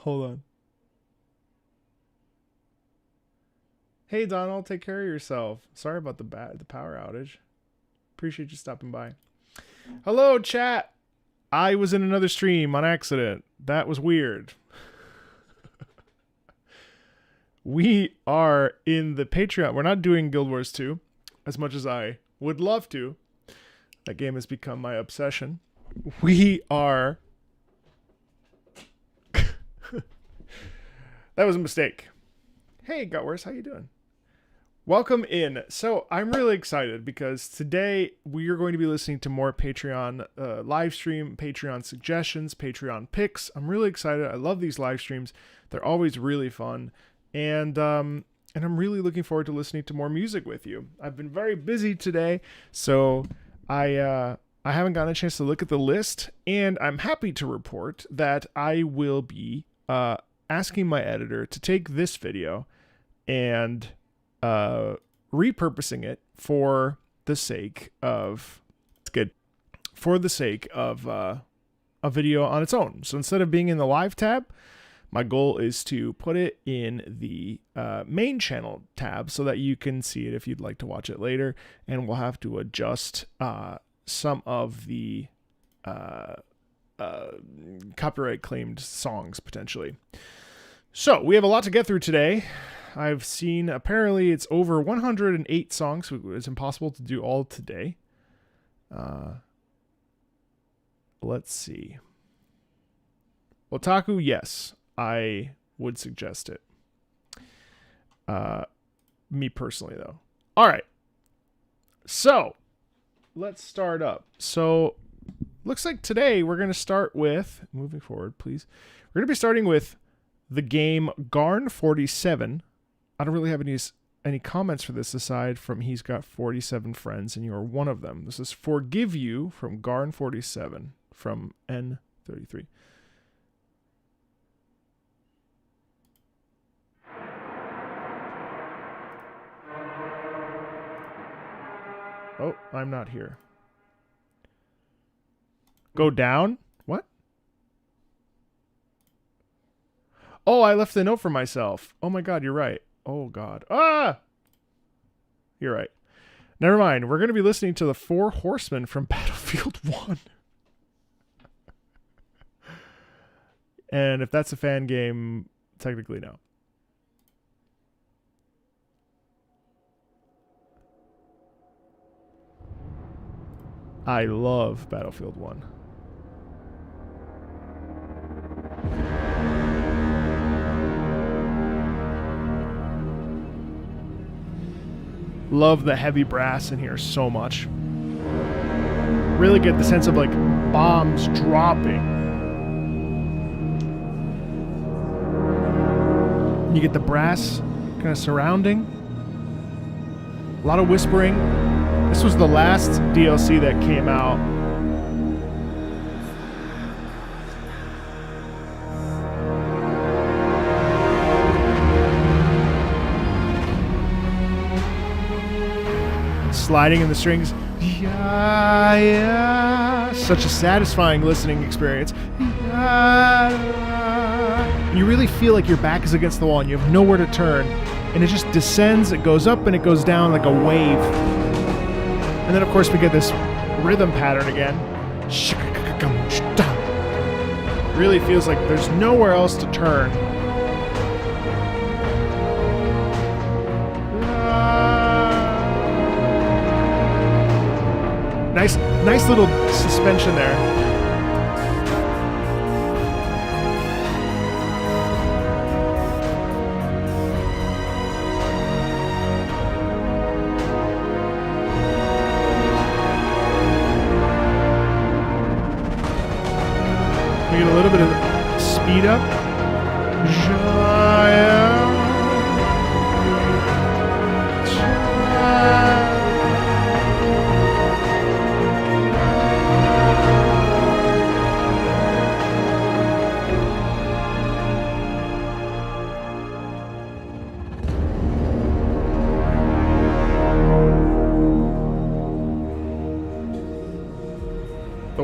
Hold on. Hey Donald, take care of yourself. Sorry about the power outage. Appreciate you stopping by. Hello chat. I was in another stream on accident. That was weird. We are in the Patreon. We're not doing Guild Wars 2 as much as I would love to. That game has become my obsession. We are... That was a mistake. Hey, Gutworse, how you doing? Welcome in. So I'm really excited because today we are going to be listening to more Patreon live stream, Patreon suggestions, Patreon picks. I'm really excited. I love these live streams. They're always really fun. And I'm really looking forward to listening to more music with you. I've been very busy today, so I haven't gotten a chance to look at the list, and I'm happy to report that I will be asking my editor to take this video and repurposing it for the sake of a video on its own. So instead of being in the live tab, my goal is to put it in the main channel tab so that you can see it if you'd like to watch it later, and we'll have to adjust some of the copyright claimed songs potentially. So we have a lot to get through today. I've seen apparently it's over 108 songs, so it's impossible to do all today. Let's see. Otaku, yes, I would suggest it. Me personally, though. All right. So let's start up. So looks like today we're going to start with, moving forward, please. We're going to be starting with the game Garn 47. I don't really have any comments for this aside from he's got 47 friends and you're one of them. This is Forgive You from Garn 47 from N33. Oh, I'm not here. Go down? What? Oh, I left a note for myself. Oh my god, you're right. Oh god. Ah! You're right. Never mind. We're going to be listening to the Four Horsemen from Battlefield 1. And if that's a fan game, technically no. I love Battlefield 1. Love the heavy brass in here so much. Really get the sense of like bombs dropping. You get the brass kind of surrounding. A lot of whispering. This was the last DLC that came out. Sliding in the strings. Yeah, yeah. Such a satisfying listening experience. Yeah. You really feel like your back is against the wall and you have nowhere to turn. And it just descends, it goes up and it goes down like a wave. And then, of course, we get this rhythm pattern again. Really feels like there's nowhere else to turn. Nice little suspension there. We get a little bit of speed up.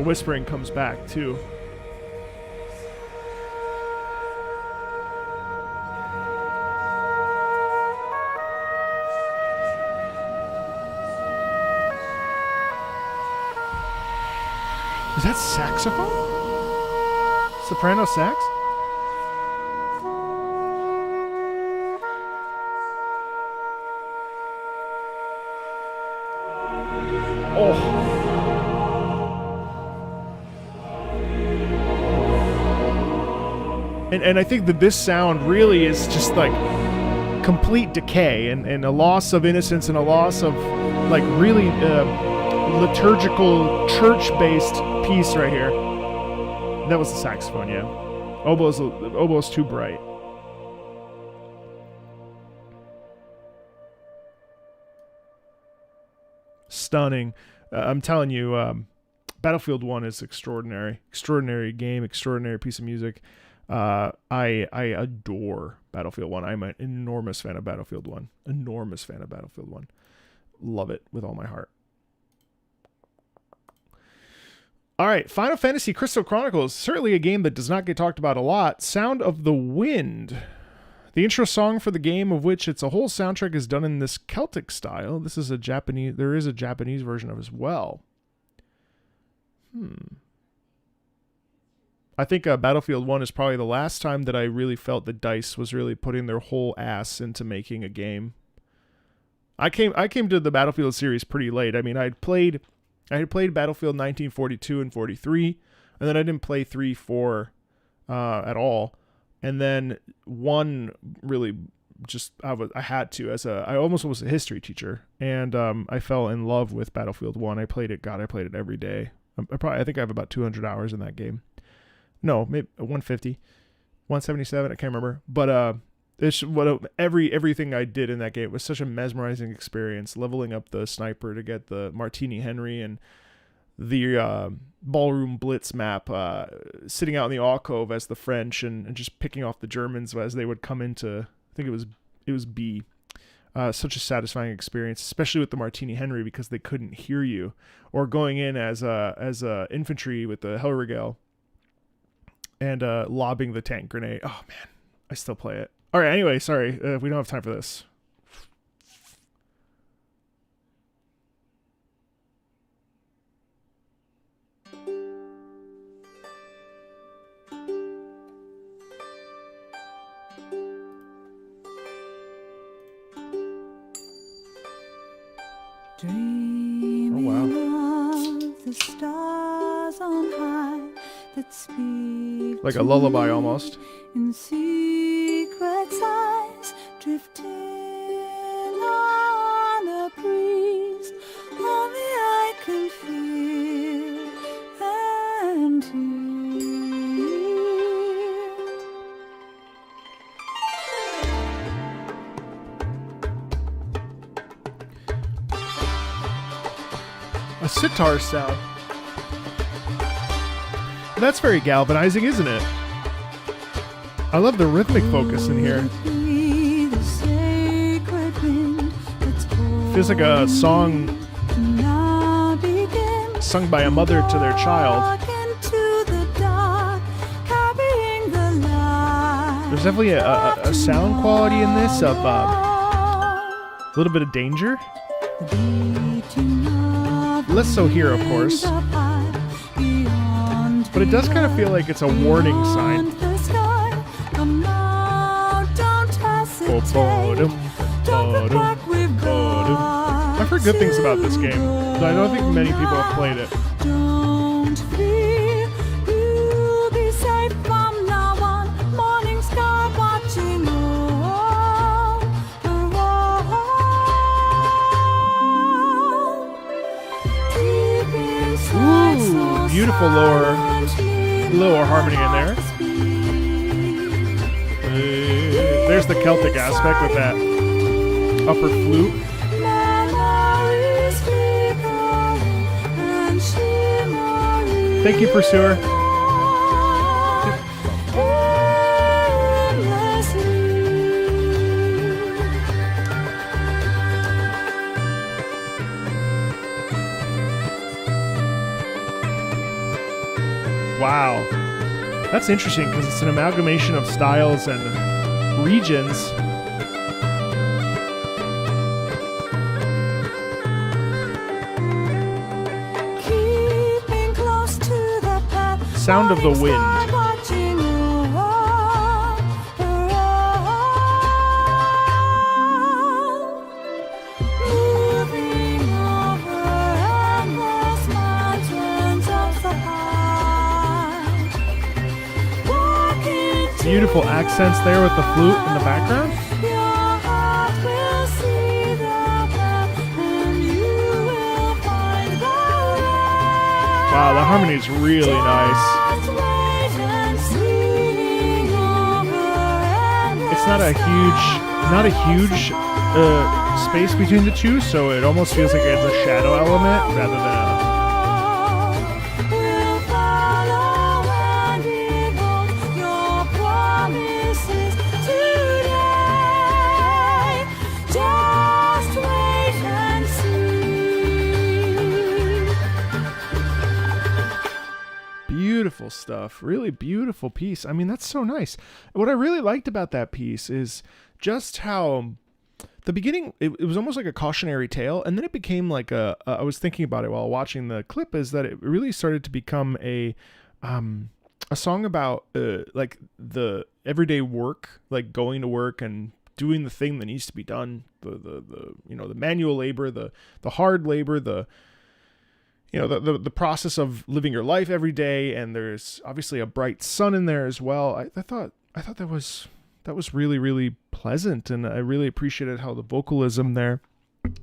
The whispering comes back too. Is that saxophone? Soprano sax? Oh. And I think that this sound really is just like complete decay and a loss of innocence and a loss of like really liturgical church-based piece right here. That was the saxophone, yeah. Oboe's too bright. Stunning. I'm telling you, Battlefield 1 is extraordinary. Extraordinary game, extraordinary piece of music. I adore Battlefield 1. I'm an enormous fan of Battlefield 1. Enormous fan of Battlefield 1. Love it with all my heart. All right, Final Fantasy Crystal Chronicles, certainly a game that does not get talked about a lot. Sound of the Wind. The intro song for the game, of which its a whole soundtrack, is done in this Celtic style. This is a Japanese, there is a Japanese version of it as well. I think Battlefield 1 is probably the last time that I really felt that DICE was really putting their whole ass into making a game. I came to the Battlefield series pretty late. I mean, I had played Battlefield 1942 and 43, and then I didn't play 3, 4 at all. And then 1 really just, I had to, I almost was a history teacher, and I fell in love with Battlefield 1. I played it every day. I think I have about 200 hours in that game. No, maybe 150, 177. I can't remember. But it's everything I did in that game was such a mesmerizing experience. Leveling up the sniper to get the Martini Henry and the Ballroom Blitz map, sitting out in the alcove as the French and just picking off the Germans as they would come into, I think it was B. Such a satisfying experience, especially with the Martini Henry, because they couldn't hear you, or going in as infantry with the Hellregale and lobbing the tank grenade. Oh man, I still play it. All right, anyway, sorry, we don't have time for this. Dreaming of the stars on high that speak like a lullaby almost. in secret sighs, drifting on a breeze. Only I can feel and hear. A sitar sound. That's very galvanizing, isn't it? I love the rhythmic focus in here. Feels like a song sung by a mother to their child. There's definitely a sound quality in this of a little bit of danger. Less so here, of course. But it does kind of feel like it's a warning sign. I've heard good things about this game, but I don't think many people have played it. Don't fear, you'll be safe from now on. Morning star watching all around. Deep inside, so Beautiful lower harmony in there. There's the Celtic aspect with that upper flute. Thank you, Pursuer. Wow. That's interesting because it's an amalgamation of styles and regions. Keeping close to sound of the wind. watching moving over endless mountains of the past. Walking to Beautiful accents there with the flute in the background. your heart will see the path, and you will find the way. Wow, the harmony is really nice. Just wait and see over endless It's not a huge space between the two, so it almost feels like it's a shadow element rather than a. We'll follow and behold your promises today. Just wait and see. Beautiful stuff. Really beautiful piece. I mean, that's so nice. What I really liked about that piece is just how the beginning, it was almost like a cautionary tale, and then it became like I was thinking about it while watching the clip, is that it really started to become a song about like the everyday work, like going to work and doing the thing that needs to be done, the the manual labor, the hard labor, the process of living your life every day. And there's obviously a bright sun in there as well. I thought that was really, really pleasant, and I really appreciated how the vocalism there.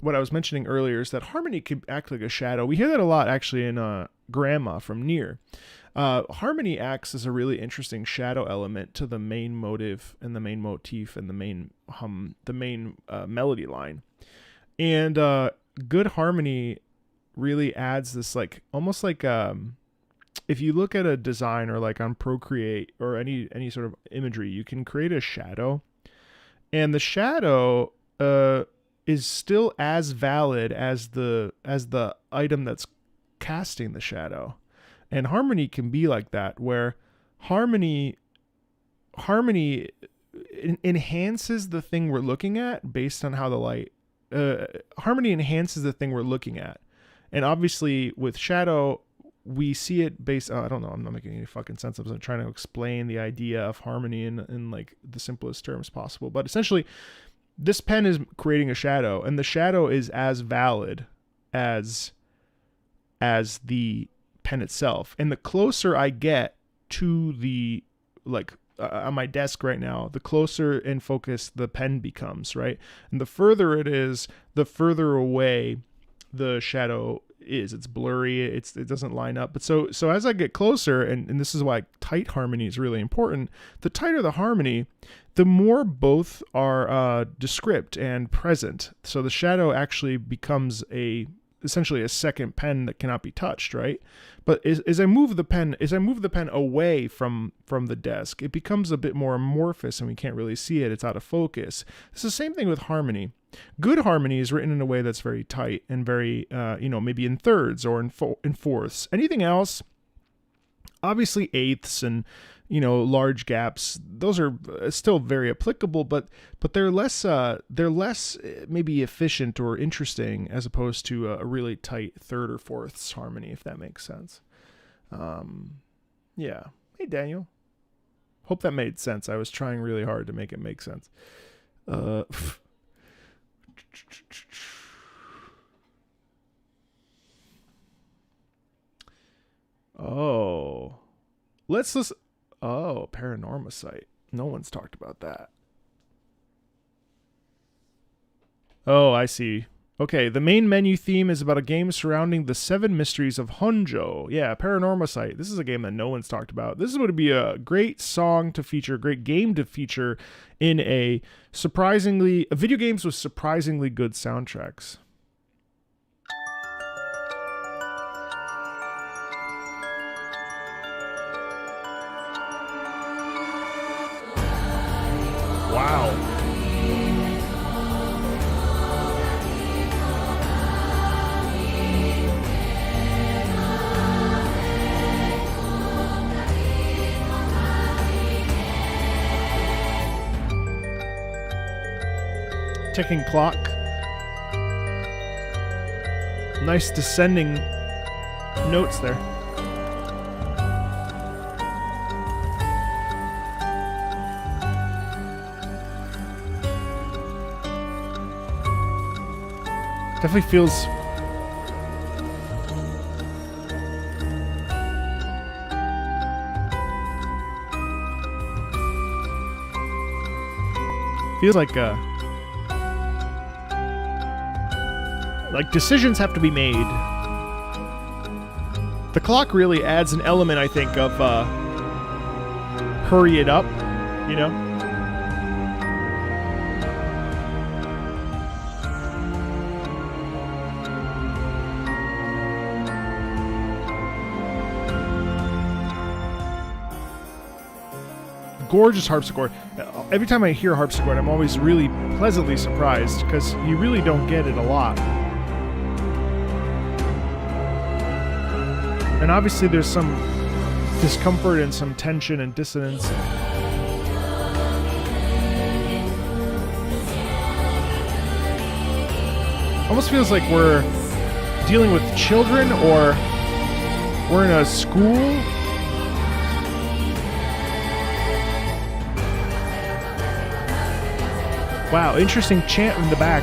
What I was mentioning earlier is that harmony could act like a shadow. We hear that a lot actually in Grandma from Nier. Harmony acts as a really interesting shadow element to the main motive and the main motif and the main melody line. And good harmony really adds this, like, almost like if you look at a design or like on Procreate or any sort of imagery, you can create a shadow, and the shadow is still as valid as the item that's casting the shadow. And harmony can be like that, where harmony enhances the thing we're looking at based on how the light harmony enhances the thing we're looking at. And obviously with shadow, we see it based I don't know, I'm not making any fucking sense. I'm trying to explain the idea of harmony in like the simplest terms possible. But essentially, this pen is creating a shadow, and the shadow is as valid as the pen itself. And the closer I get to the, like, on my desk right now, the closer in focus the pen becomes, right? And the further it is, the further away the shadow is. It's blurry, it doesn't line up. But so as I get closer, and this is why tight harmony is really important, the tighter the harmony, the more both are descript and present. So the shadow actually becomes essentially a second pen that cannot be touched, right? But as I move the pen away from the desk, it becomes a bit more amorphous and we can't really see it. It's out of focus. It's the same thing with harmony. Good harmony is written in a way that's very tight and very, maybe in thirds or in fourths. Anything else, obviously eighths and, large gaps, those are still very applicable, but they're less maybe efficient or interesting as opposed to a really tight third or fourths harmony, if that makes sense. Yeah. Hey, Daniel. Hope that made sense. I was trying really hard to make it make sense. Oh, let's listen. Oh, Paranormal Site. No one's talked about that. Oh, I see. Okay, the main menu theme is about a game surrounding the 7 mysteries of Honjo. Yeah, Paranormal Site. This is a game that no one's talked about. This would be a great song to feature, a great game to feature in video games with surprisingly good soundtracks. Wow. Ticking clock. Nice descending notes there. Definitely feels. Feels like decisions have to be made. The clock really adds an element, I think, of hurry it up, you know? Gorgeous harpsichord. Every time I hear harpsichord, I'm always really pleasantly surprised because you really don't get it a lot. And obviously there's some discomfort and some tension and dissonance. Almost feels like we're dealing with children or we're in a school. Wow, interesting chant in the back.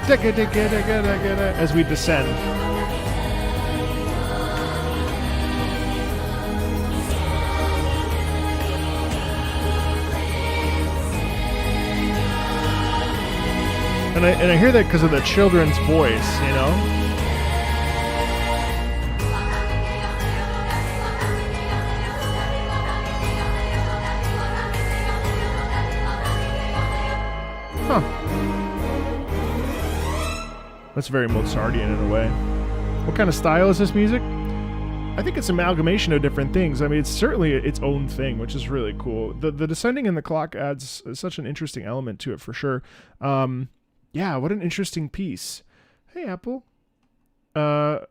As we descend. And I hear that because of the children's voice, you know? Huh. That's very Mozartian in a way. What kind of style is this music? I think it's an amalgamation of different things. I mean, it's certainly its own thing, which is really cool. The descending in the clock adds such an interesting element to it for sure. Yeah, what an interesting piece. Hey, Apple. A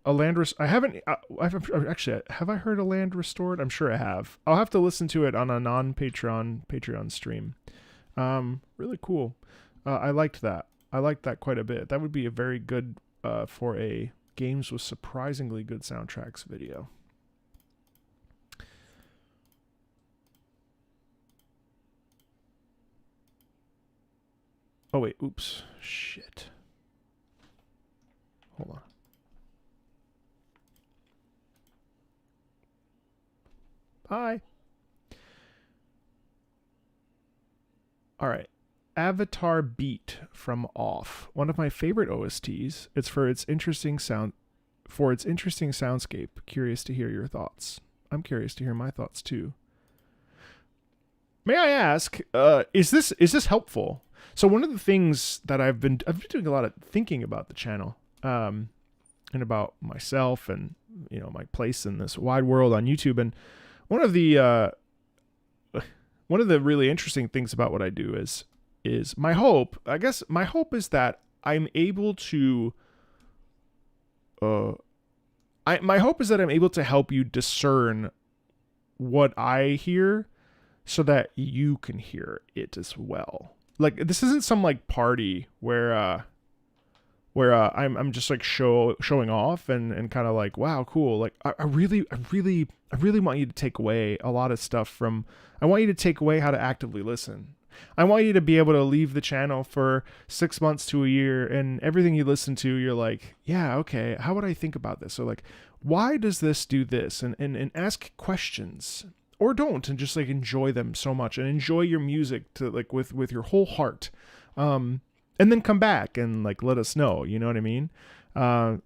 land I haven't. Actually, have I heard a land restored? I'm sure I have. I'll have to listen to it on a Patreon stream. Really cool. I liked that. I liked that quite a bit. That would be a very good for a games with surprisingly good soundtracks video. Oh wait, oops, shit. Hold on. Bye. All right. Avatar Beat from Off. One of my favorite OSTs. It's for its interesting soundscape. Curious to hear your thoughts. I'm curious to hear my thoughts too. May I ask, is this helpful? So one of the things that I've been doing a lot of thinking about the channel, and about myself and, you know, my place in this wide world on YouTube. And one of the really interesting things about what I do is my hope. I guess my hope is that I'm able to, my hope is that I'm able to help you discern what I hear so that you can hear it as well. Like, this isn't some like party where I'm just like showing off and kind of like, wow, cool. Like I really want you to take away a lot of stuff from. I want you to take away how to actively listen. I want you to be able to leave the channel for 6 months to a year, and everything you listen to, you're like, yeah, okay, how would I think about this? So like, why does this do this? And ask questions. Or don't, and just like enjoy them so much and enjoy your music to like with your whole heart. And then come back and like let us know, you know what I mean? I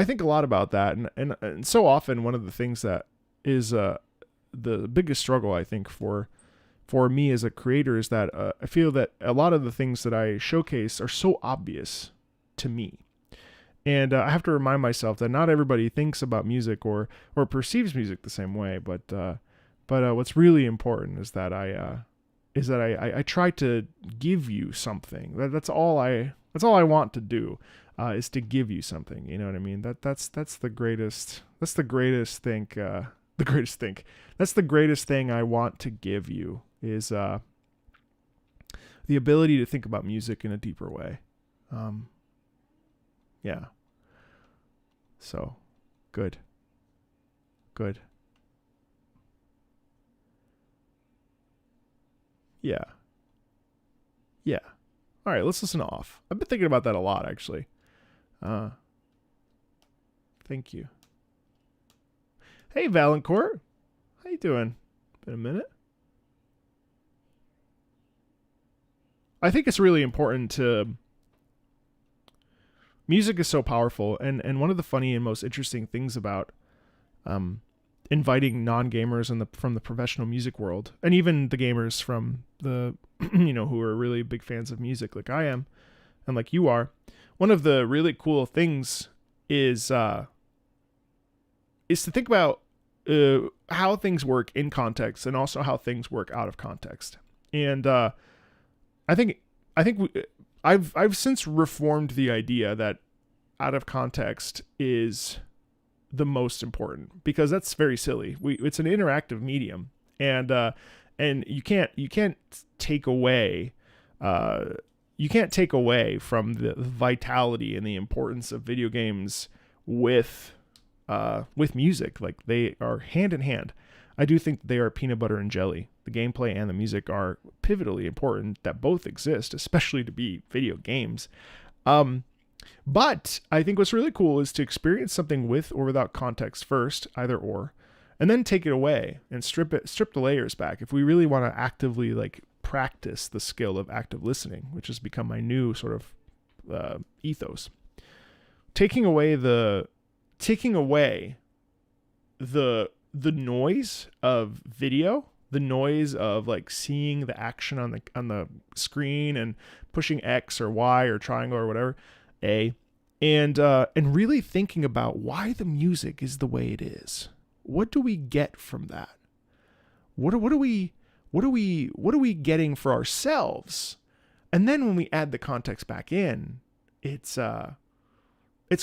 think a lot about that, and so often one of the things that is the biggest struggle I think for me as a creator is that I feel that a lot of the things that I showcase are so obvious to me. And I have to remind myself that not everybody thinks about music or perceives music the same way, but what's really important is that I try to give you something. That's all I want to do, is to give you something. You know what I mean? That's the greatest. That's the greatest thing. That's the greatest thing I want to give you is the ability to think about music in a deeper way. Yeah. So, good. Yeah. All right, let's listen to Off. I've been thinking about that a lot, actually. Thank you. Hey, Valancourt. How you doing? Been a minute. I think it's really important to... Music is so powerful, and one of the funny and most interesting things about inviting non-gamers from the professional music world, and even the gamers from the, who are really big fans of music like I am, and like you are, one of the really cool things is to think about how things work in context and also how things work out of context. And I think I've since reformed the idea that out of context is the most important, because that's very silly. It's an interactive medium, and you can't take away from the vitality and the importance of video games with music. Like, they are hand in hand. I do think they are peanut butter and jelly. The gameplay and the music are pivotally important, that both exist, especially to be video games. But I think what's really cool is to experience something with or without context first, either or, and then take it away and strip the layers back. If we really want to actively practice the skill of active listening, which has become my new sort of ethos, taking away the noise of video, the noise of seeing the action on the screen and pushing X or Y or triangle or whatever, and really thinking about why the music is the way it is. What do we get from that? What are we getting for ourselves? And then when we add the context back in, it's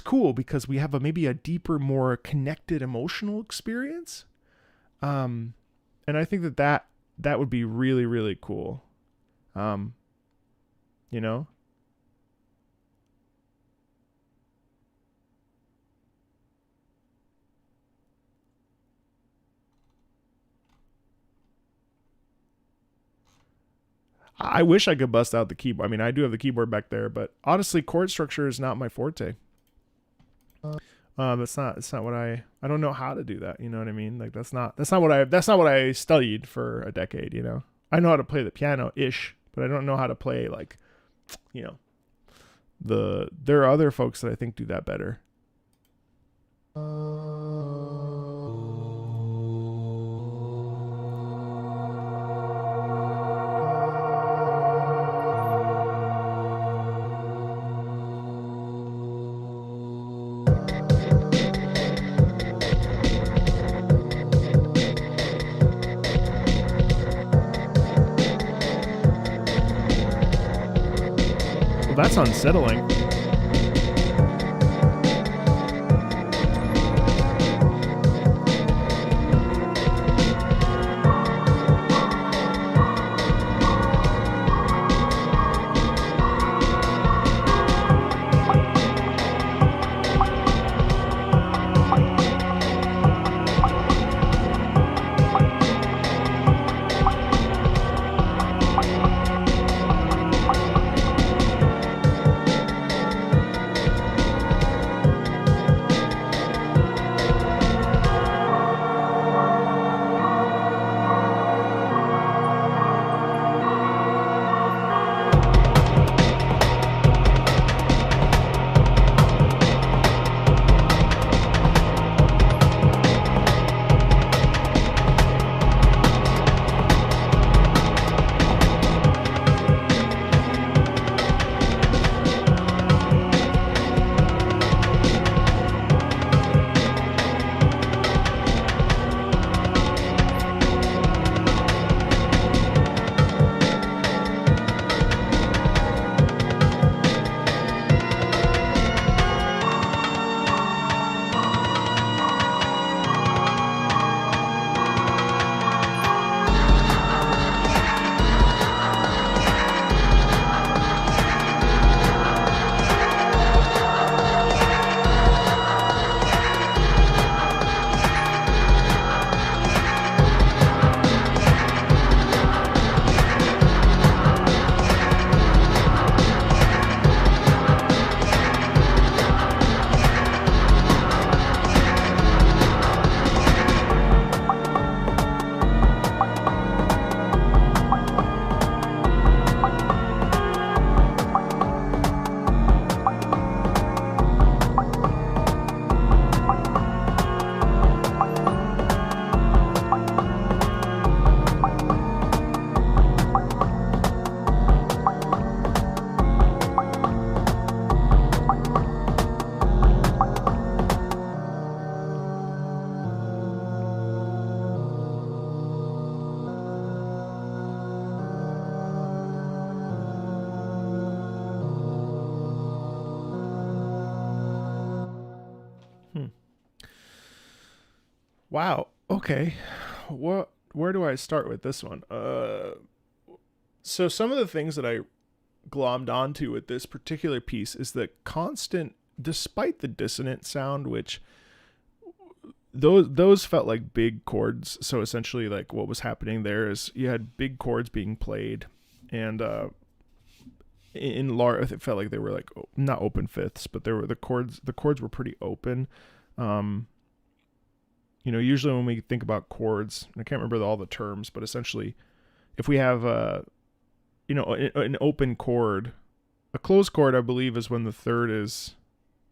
cool, because we have maybe a deeper, more connected emotional experience. And I think that would be really, really cool. I wish I could bust out the keyboard. I mean, I do have the keyboard back there, but honestly, chord structure is not my forte. It's not what I don't know how to do that. You know what I mean? That's not what I studied for a decade. I know how to play the piano ish, but I don't know how to play there are other folks that I think do that better. That's unsettling. Wow. Okay. Where do I start with this one? So some of the things that I glommed onto with this particular piece is the constant, despite the dissonant sound, which those felt like big chords. So essentially, like what was happening there is you had big chords being played, and in large, it felt like they were like not open fifths, but there were the chords. The chords were pretty open. Usually when we think about chords, I can't remember all the terms, but essentially, if we have an open chord, a closed chord, I believe, is when the third is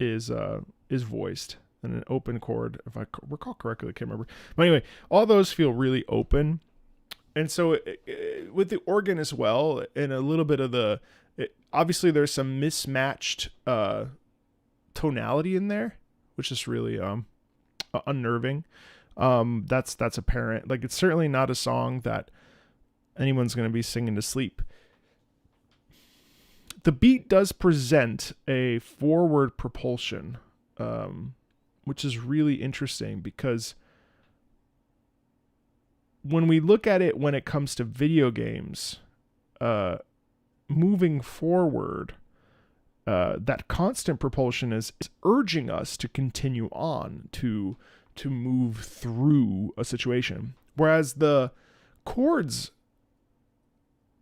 voiced, and an open chord, if I recall correctly, I can't remember. But anyway, all those feel really open, and so with the organ as well, and a little bit of obviously there's some mismatched tonality in there, which is really unnerving. That's apparent. Like, it's certainly not a song that anyone's going to be singing to sleep. The beat does present a forward propulsion, which is really interesting, because when we look at it when it comes to video games, moving forward, that constant propulsion is urging us to continue on, to move through a situation. Whereas the chords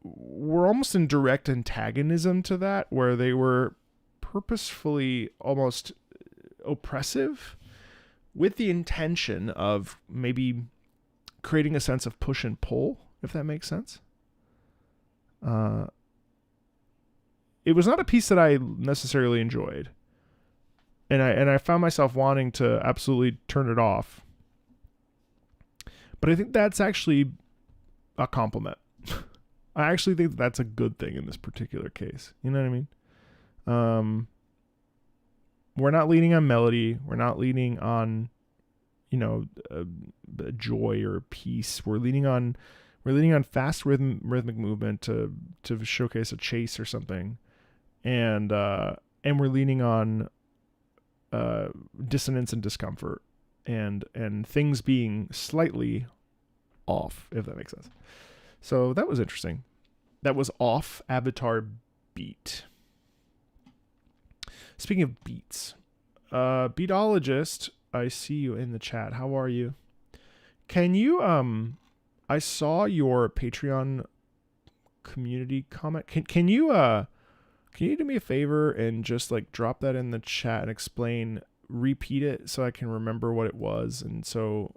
were almost in direct antagonism to that, where they were purposefully almost oppressive, with the intention of maybe creating a sense of push and pull, if that makes sense. It was not a piece that I necessarily enjoyed, and I found myself wanting to absolutely turn it off. But I think that's actually a compliment. I actually think that's a good thing in this particular case. You know what I mean? We're not leaning on melody. We're not leaning on, joy or peace. We're leaning on fast rhythmic movement to showcase a chase or something, and we're leaning on dissonance and discomfort, and things being slightly off, if that makes sense. So that was interesting. That was Off Avatar Beat. Speaking of beats, Beatologist, I see you in the chat. How are you? Can you I saw your Patreon community comment. Can you do me a favor and just like drop that in the chat and repeat it so I can remember what it was, and so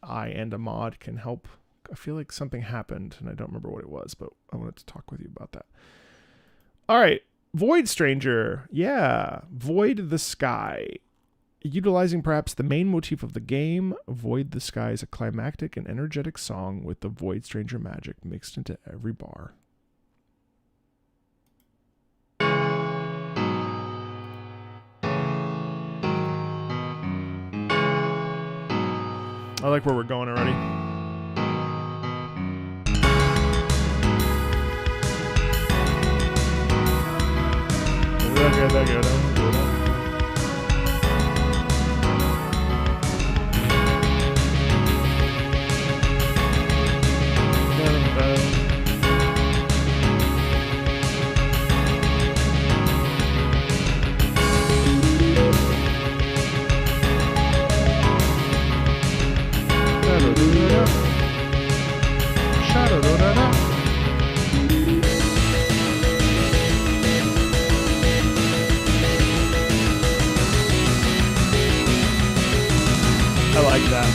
I and a mod can help. I feel like something happened and I don't remember what it was, but I wanted to talk with you about that. All right. Void Stranger. Yeah. Void the Sky. Utilizing perhaps the main motif of the game, Void the Sky is a climactic and energetic song with the Void Stranger magic mixed into every bar. I like where we're going already. I like that.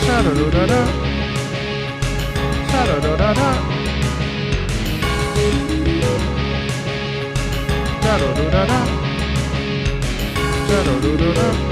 Sha-da-da-da-da. Sha-da-da-da-da. Sha-da-da-da-da. Sha-da-da-da-da.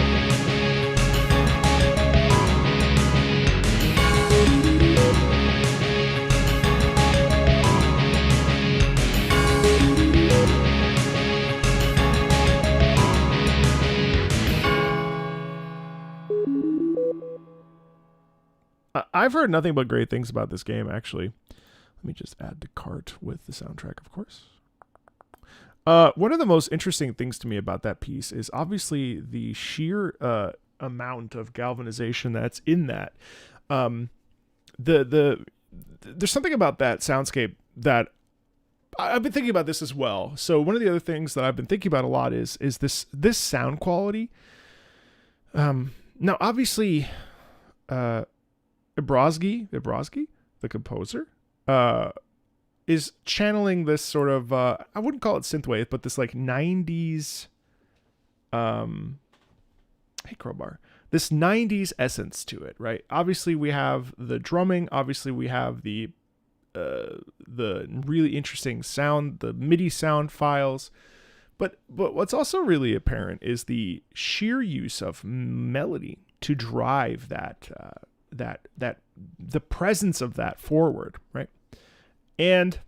I've heard nothing but great things about this game, actually. Let me just add to cart with the soundtrack, of course. One of the most interesting things to me about that piece is obviously the sheer amount of galvanization that's in that. There's something about that soundscape that I've been thinking about this as well. So one of the other things that I've been thinking about a lot is this sound quality. Now, obviously, Ibrosky, the composer, is channeling this sort of, I wouldn't call it synthwave, but this like 90s, hey Crowbar, this 90s essence to it, right? Obviously we have the drumming, obviously we have the really interesting sound, the MIDI sound files, but what's also really apparent is the sheer use of melody to drive that the presence of that forward, right? And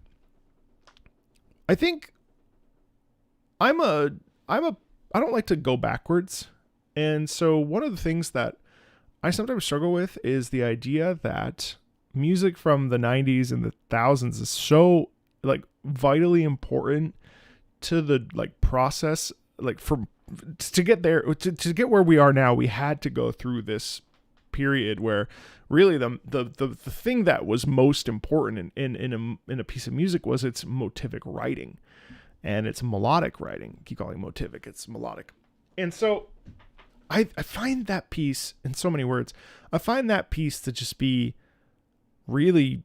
I think I don't like to go backwards. And so one of the things that I sometimes struggle with is the idea that music from the 90s and the thousands is so like vitally important to the like process, like to get there, to get where we are now, we had to go through this period where really the thing that was most important in a piece of music was its motivic writing and its melodic writing. I keep calling it motivic, it's melodic. And so I find that piece, in so many words, I find that piece to just be really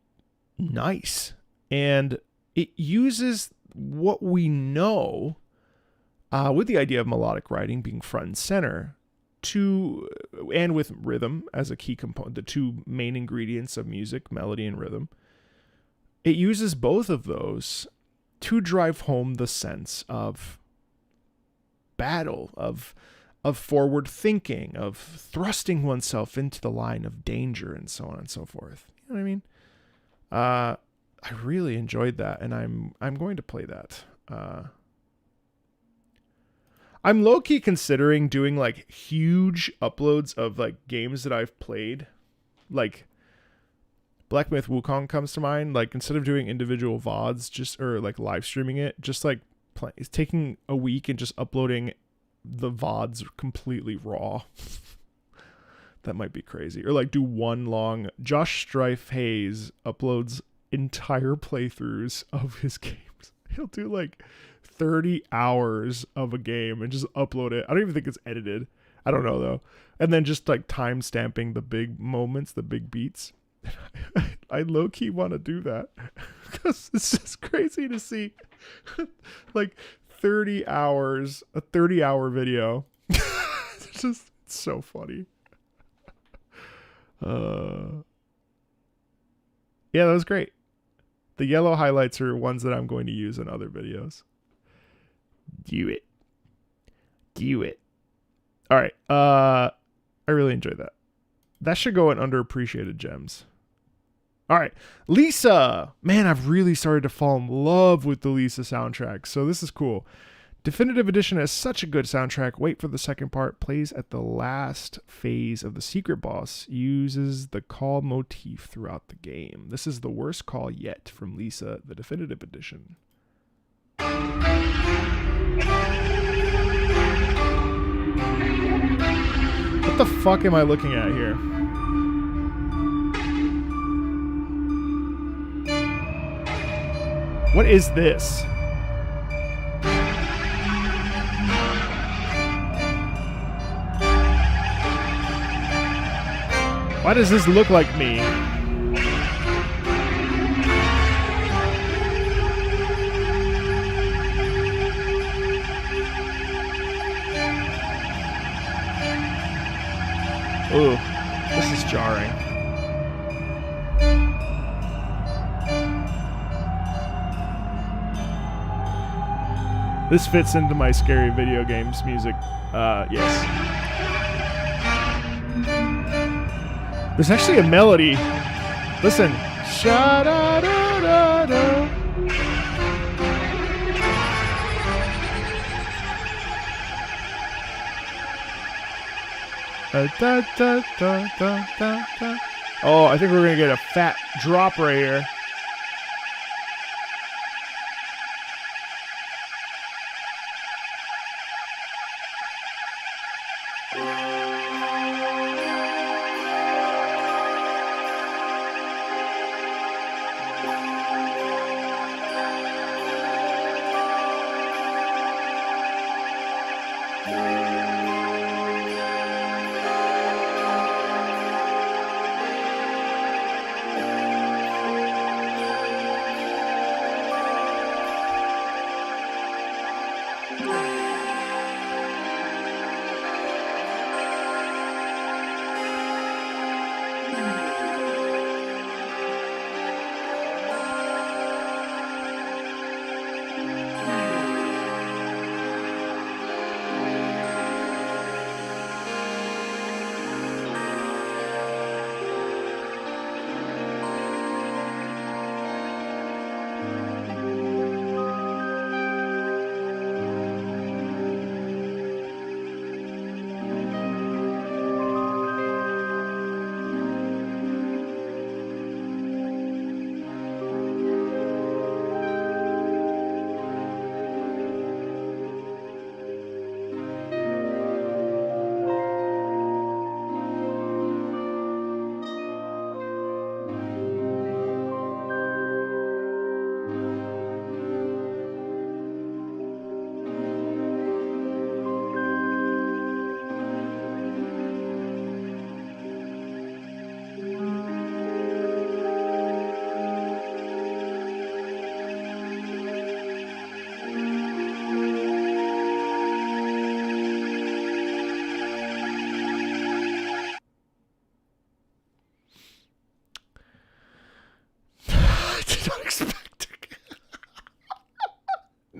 nice, and it uses what we know with the idea of melodic writing being front and center two, and with rhythm as a key component, the two main ingredients of music, melody and rhythm. It uses both of those to drive home the sense of battle, of forward thinking, of thrusting oneself into the line of danger, and so on and so forth. You know what I mean? I really enjoyed that, and I'm going to play that. I'm low-key considering doing like huge uploads of like games that I've played. Like Black Myth Wukong comes to mind. Like instead of doing individual VODs, or like live streaming it, just like taking a week and just uploading the VODs completely raw. That might be crazy. Or like do one long. Josh Strife Hayes uploads entire playthroughs of his games. He'll do like 30 hours of a game and just upload it. I don't even think it's edited. I don't know though. And then just like time stamping the big moments, the big beats. I low-key want to do that because it's just crazy to see like 30 hours, a 30-hour video. It's so funny. Yeah, that was great. The yellow highlights are ones that I'm going to use in other videos. Do it. All right. I really enjoyed that. That should go in underappreciated gems. All right. Lisa. Man, I've really started to fall in love with the Lisa soundtrack. So this is cool. Definitive Edition has such a good soundtrack. Wait for the second part. Plays at the last phase of the secret boss. Uses the call motif throughout the game. This is the worst call yet from Lisa, the Definitive Edition. What the fuck am I looking at here? What is this? Why does this look like me? Ooh, this is jarring. This fits into my scary video games music. Yes. There's actually a melody. Listen. Sha-da-da-da-da. Da-da-da-da-da-da. Oh, I think we're going to get a fat drop right here.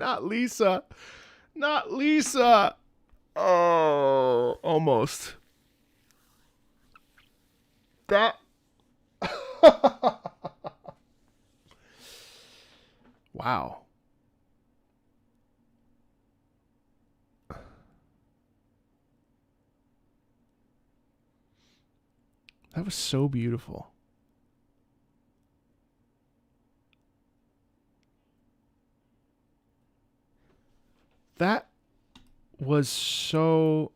Not Lisa. Not Lisa. Oh, almost. That. Wow. That was so beautiful. That was so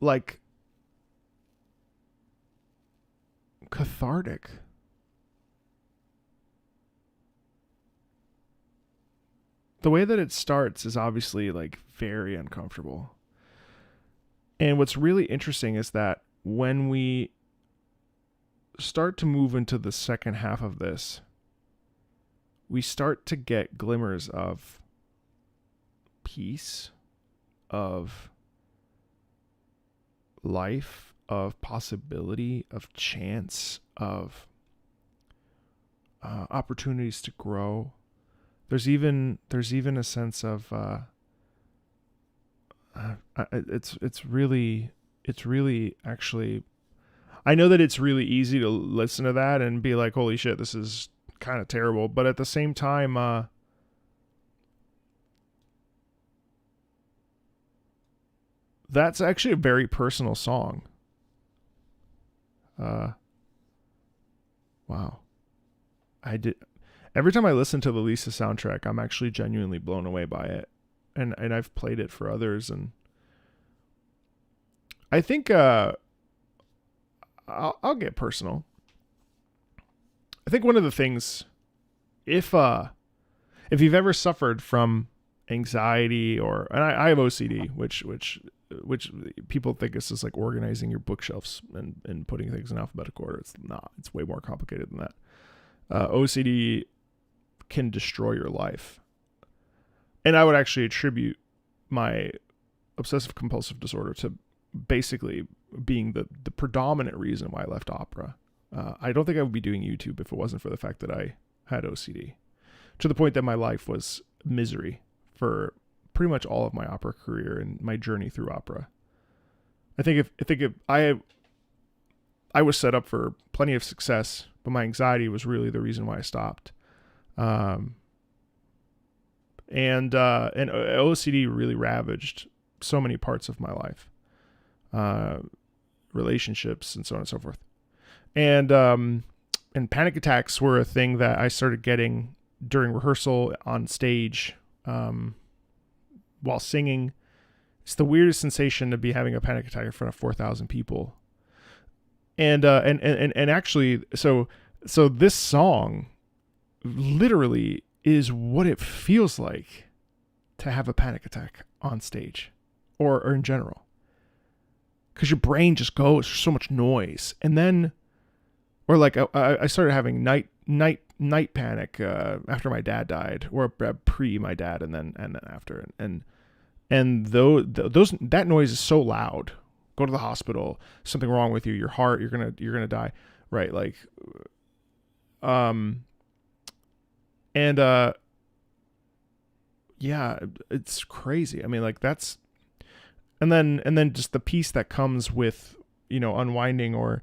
like cathartic. The way that it starts is obviously like very uncomfortable. And what's really interesting is that when we start to move into the second half of this, we start to get glimmers of peace, of life, of possibility, of chance, of opportunities to grow. There's even a sense of it's really actually, I know that it's really easy to listen to that and be like, holy shit, this is kind of terrible, but at the same time that's actually a very personal song. Wow. I did. Every time I listen to the Lisa soundtrack, I'm actually genuinely blown away by it. And I've played it for others, and I think I'll get personal. I think one of the things, if you've ever suffered from anxiety, or, and I have OCD, which people think is just like organizing your bookshelves and putting things in alphabetical order. It's not. It's way more complicated than that. OCD can destroy your life. And I would actually attribute my obsessive compulsive disorder to basically being the predominant reason why I left opera. I don't think I would be doing YouTube if it wasn't for the fact that I had OCD, to the point that my life was misery for pretty much all of my opera career and my journey through opera. I think if I was set up for plenty of success, but my anxiety was really the reason why I stopped. And OCD really ravaged so many parts of my life, relationships and so on and so forth. And panic attacks were a thing that I started getting during rehearsal, on stage, while singing. It's the weirdest sensation to be having a panic attack in front of 4,000 people. And actually, so this song literally is what it feels like to have a panic attack on stage, or in general, because your brain just goes, there's so much noise. And then, or like I started having night panic after my dad died, or pre my dad, and then after, and those that noise is so loud. Go to the hospital, something wrong with you, your heart, you're gonna die, right? Like, yeah, it's crazy. I mean, like, that's, and then just the peace that comes with, unwinding, or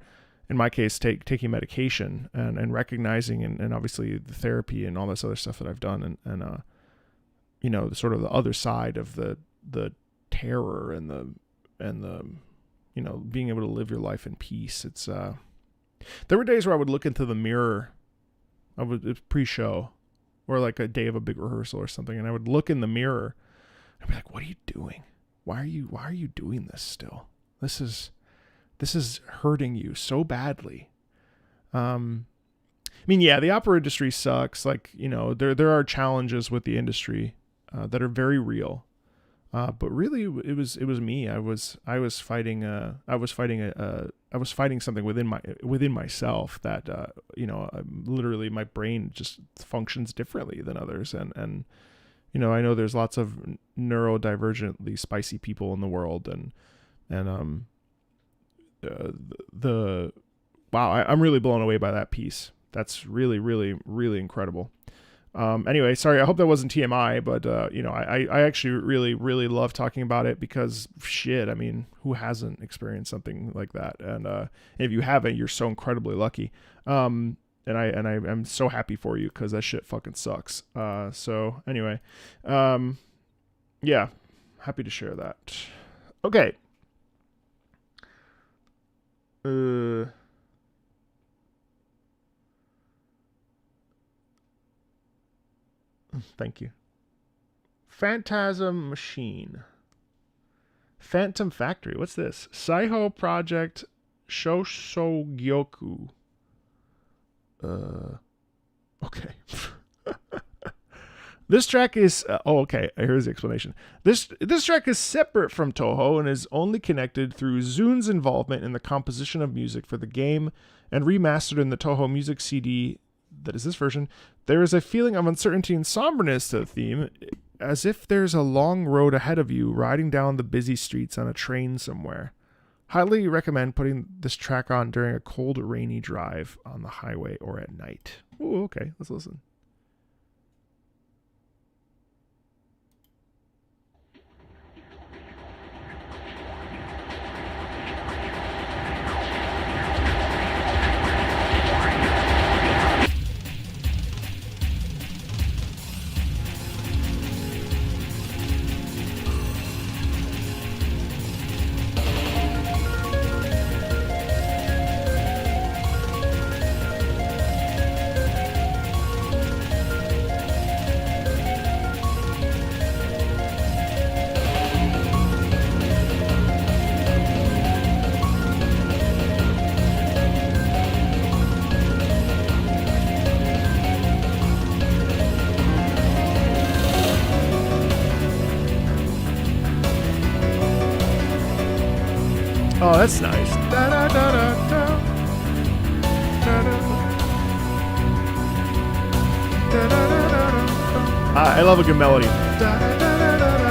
in my case, taking medication, and recognizing, and obviously the therapy and all this other stuff that I've done, and sort of the other side of the terror and the being able to live your life in peace. It's there were days where I would look into the mirror. It was pre-show, or like a day of a big rehearsal or something, and I would look in the mirror and be like, what are you doing? Why are you doing this still? This is hurting you so badly. I mean, yeah, the opera industry sucks. Like, there are challenges with the industry that are very real. But really, it was me. I was fighting something within myself that literally my brain just functions differently than others, and I know there's lots of neurodivergently spicy people in the world, and wow, I'm really blown away by that piece. That's really, really, really incredible. Anyway, sorry, I hope that wasn't TMI, but, I actually really, really love talking about it because shit, I mean, who hasn't experienced something like that? And if you haven't, you're so incredibly lucky. And I'm so happy for you because that shit fucking sucks. So anyway, yeah, happy to share that. Okay. Thank you. Phantasm Machine. Phantom Factory. What's this? Saiho Project Shosogyoku. Okay. This track is okay. Here's the explanation. This track is separate from Toho and is only connected through Zun's involvement in the composition of music for the game and remastered in the Toho music CD. That is this version. There is a feeling of uncertainty and somberness to the theme, as if there's a long road ahead of you riding down the busy streets on a train somewhere. Highly recommend putting this track on during a cold, rainy drive on the highway or at night. Ooh, okay, let's listen. Oh, that's nice. Da, da, da, da, da. Da, da. Da, da, da, da, da. I love a good melody. Da, da, da, da, da, da.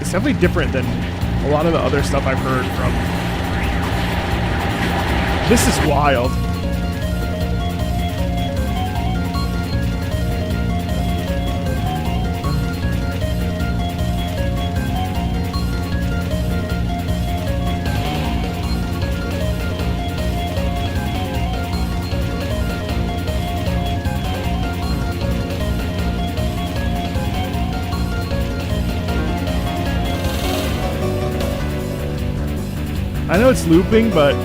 It's definitely different than a lot of the other stuff I've heard from. This is wild. I know it's looping, but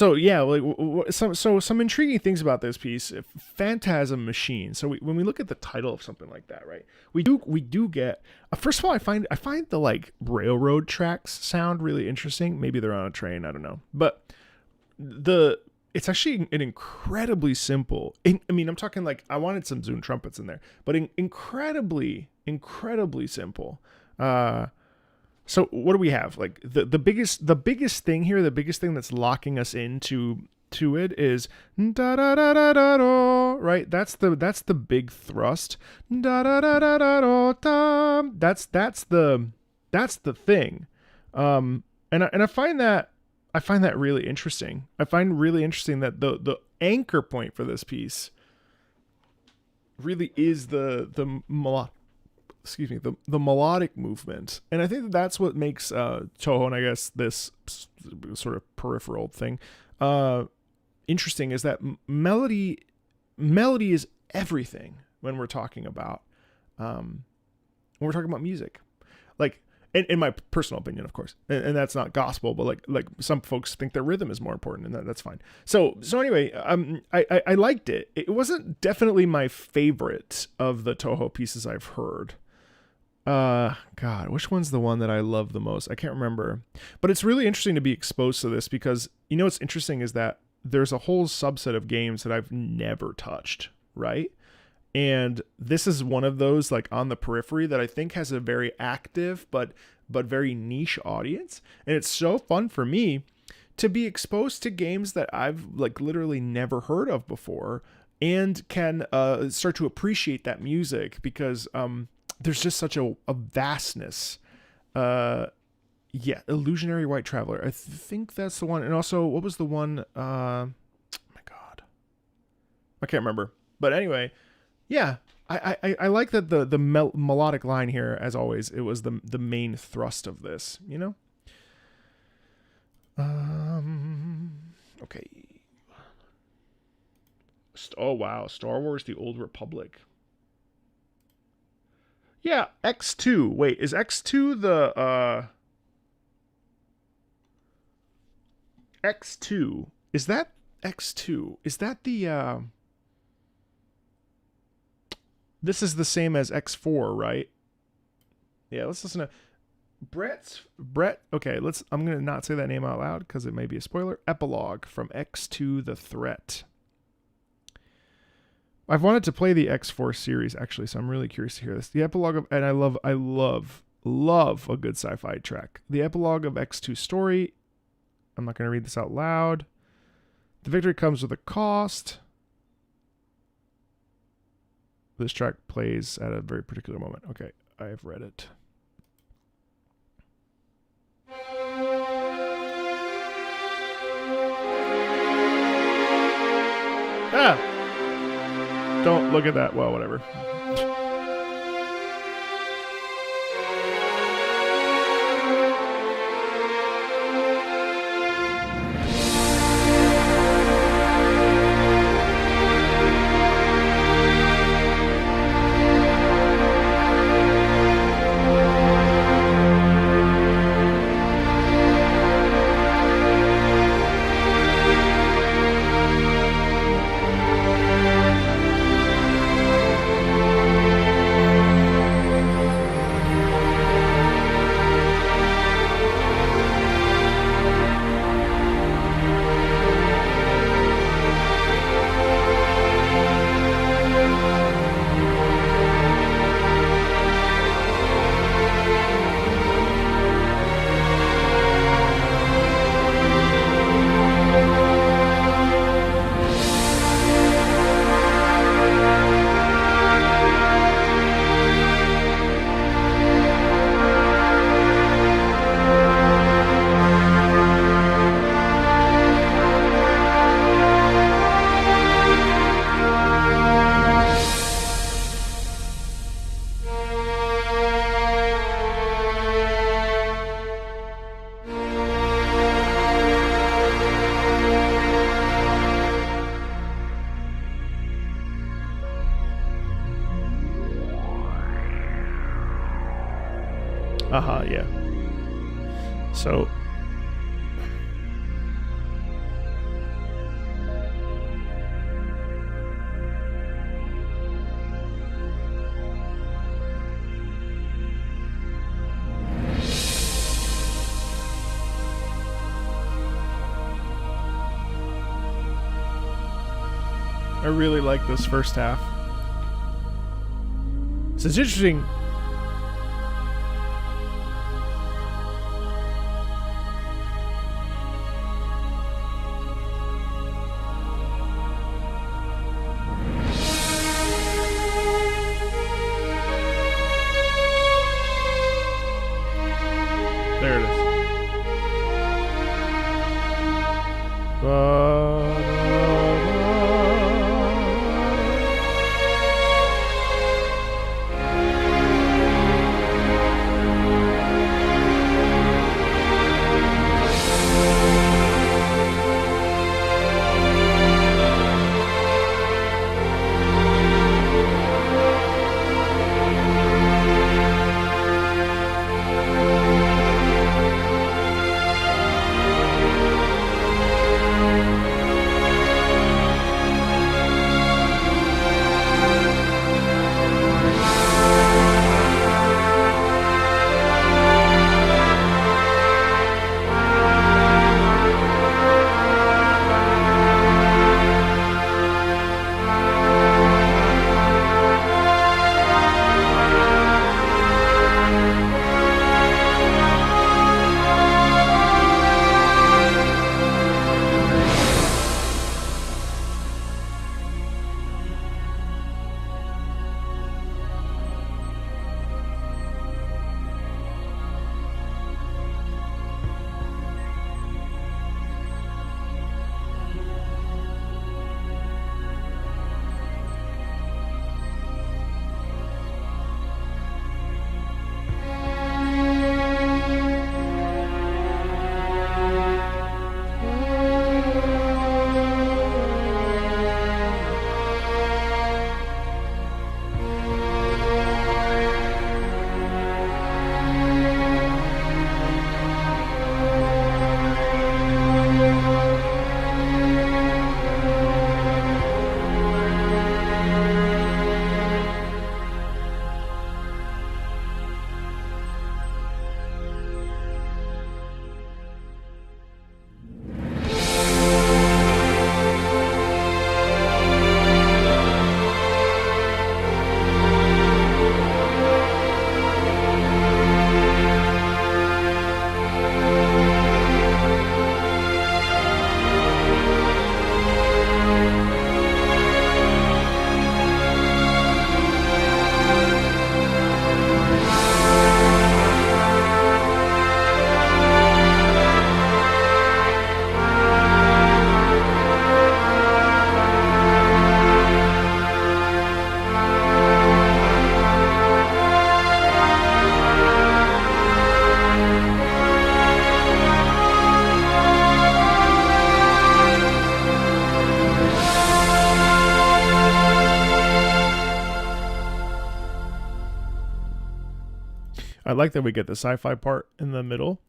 So yeah, like some intriguing things about this piece, Phantasm Machine. So when we look at the title of something like that, right? We do get first of all, I find the like railroad tracks sound really interesting. Maybe they're on a train, I don't know. But it's actually an incredibly simple. I mean, I'm talking like I wanted some Zune trumpets in there, but incredibly simple. So what do we have? Like the biggest thing here, the biggest thing that's locking us into it is da da da da da da, right? That's the big thrust. Da da da da da da da. That's the thing. And I find that really interesting. I find really interesting that the anchor point for this piece really is the melodic movement. And I think that's what makes Toho, and I guess this sort of peripheral thing interesting, is that melody is everything when we're talking about music. Like, in my personal opinion, of course, and that's not gospel, but like some folks think that rhythm is more important, and that's fine. So anyway, I liked it. It wasn't definitely my favorite of the Toho pieces I've heard. God, which one's the one that I love the most? I can't remember, but it's really interesting to be exposed to this, because what's interesting is that there's a whole subset of games that I've never touched, right? And this is one of those, like, on the periphery, that I think has a very active but very niche audience. And it's so fun for me to be exposed to games that I've like literally never heard of before, and can start to appreciate that music, because there's just such a vastness. Illusionary White Traveler. I think that's the one. And also, what was the one? Oh my God, I can't remember. But anyway, yeah, I like that the melodic line here, as always, it was the main thrust of this, Okay. Oh wow, Star Wars: The Old Republic. Yeah, X2. Wait, is X2 the X2? Is that X2? Is that the This is the same as X4, right? Yeah, let's listen to Brett. Okay, I'm going to not say that name out loud because it may be a spoiler. Epilogue from X2 The Threat. I've wanted to play the X4 series, actually, so I'm really curious to hear this. The epilogue of, and I love a good sci-fi track. The epilogue of X2 story. I'm not going to read this out loud. The victory comes with a cost. This track plays at a very particular moment. Okay, I have read it. Ah! Don't look at that. Well, whatever. Yeah. So I really like this first half. So it's interesting. There it is. I like that we get the sci-fi part in the middle.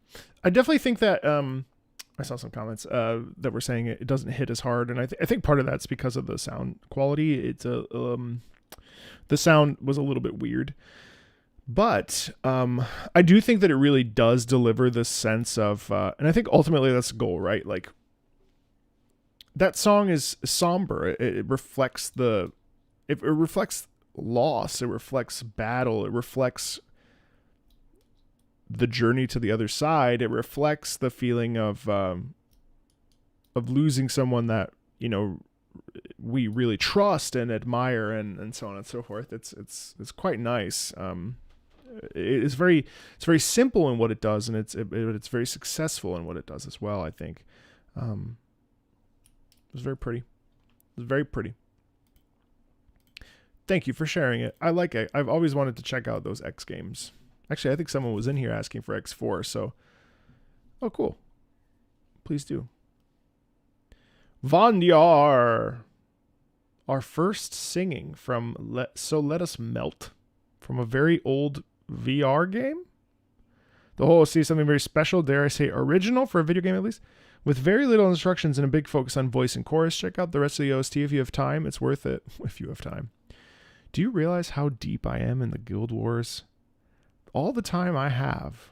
I definitely think that I saw some comments that were saying it doesn't hit as hard, and I think part of that's because of the sound quality. It's the sound was a little bit weird, but I do think that it really does deliver this sense of, and I think ultimately that's the goal, right? Like that song is somber. It reflects it reflects loss. It reflects battle. It reflects the journey to the other side. It reflects the feeling of losing someone that, you know, we really trust and admire, and so on and so forth. It's quite nice. It's very simple in what it does, and it's very successful in what it does as well. I think it was very pretty. It was very pretty. Thank you for sharing it. I like it. I've always wanted to check out those X games. Actually, I think someone was in here asking for X4, so... Oh, cool. Please do. Vandyar! Our first singing from So Let Us Melt, from a very old VR game? The whole OST is something very special, dare I say original, for a video game at least, with very little instructions and a big focus on voice and chorus. Check out the rest of the OST if you have time. It's worth it if you have time. Do you realize how deep I am in the Guild Wars? All the time I have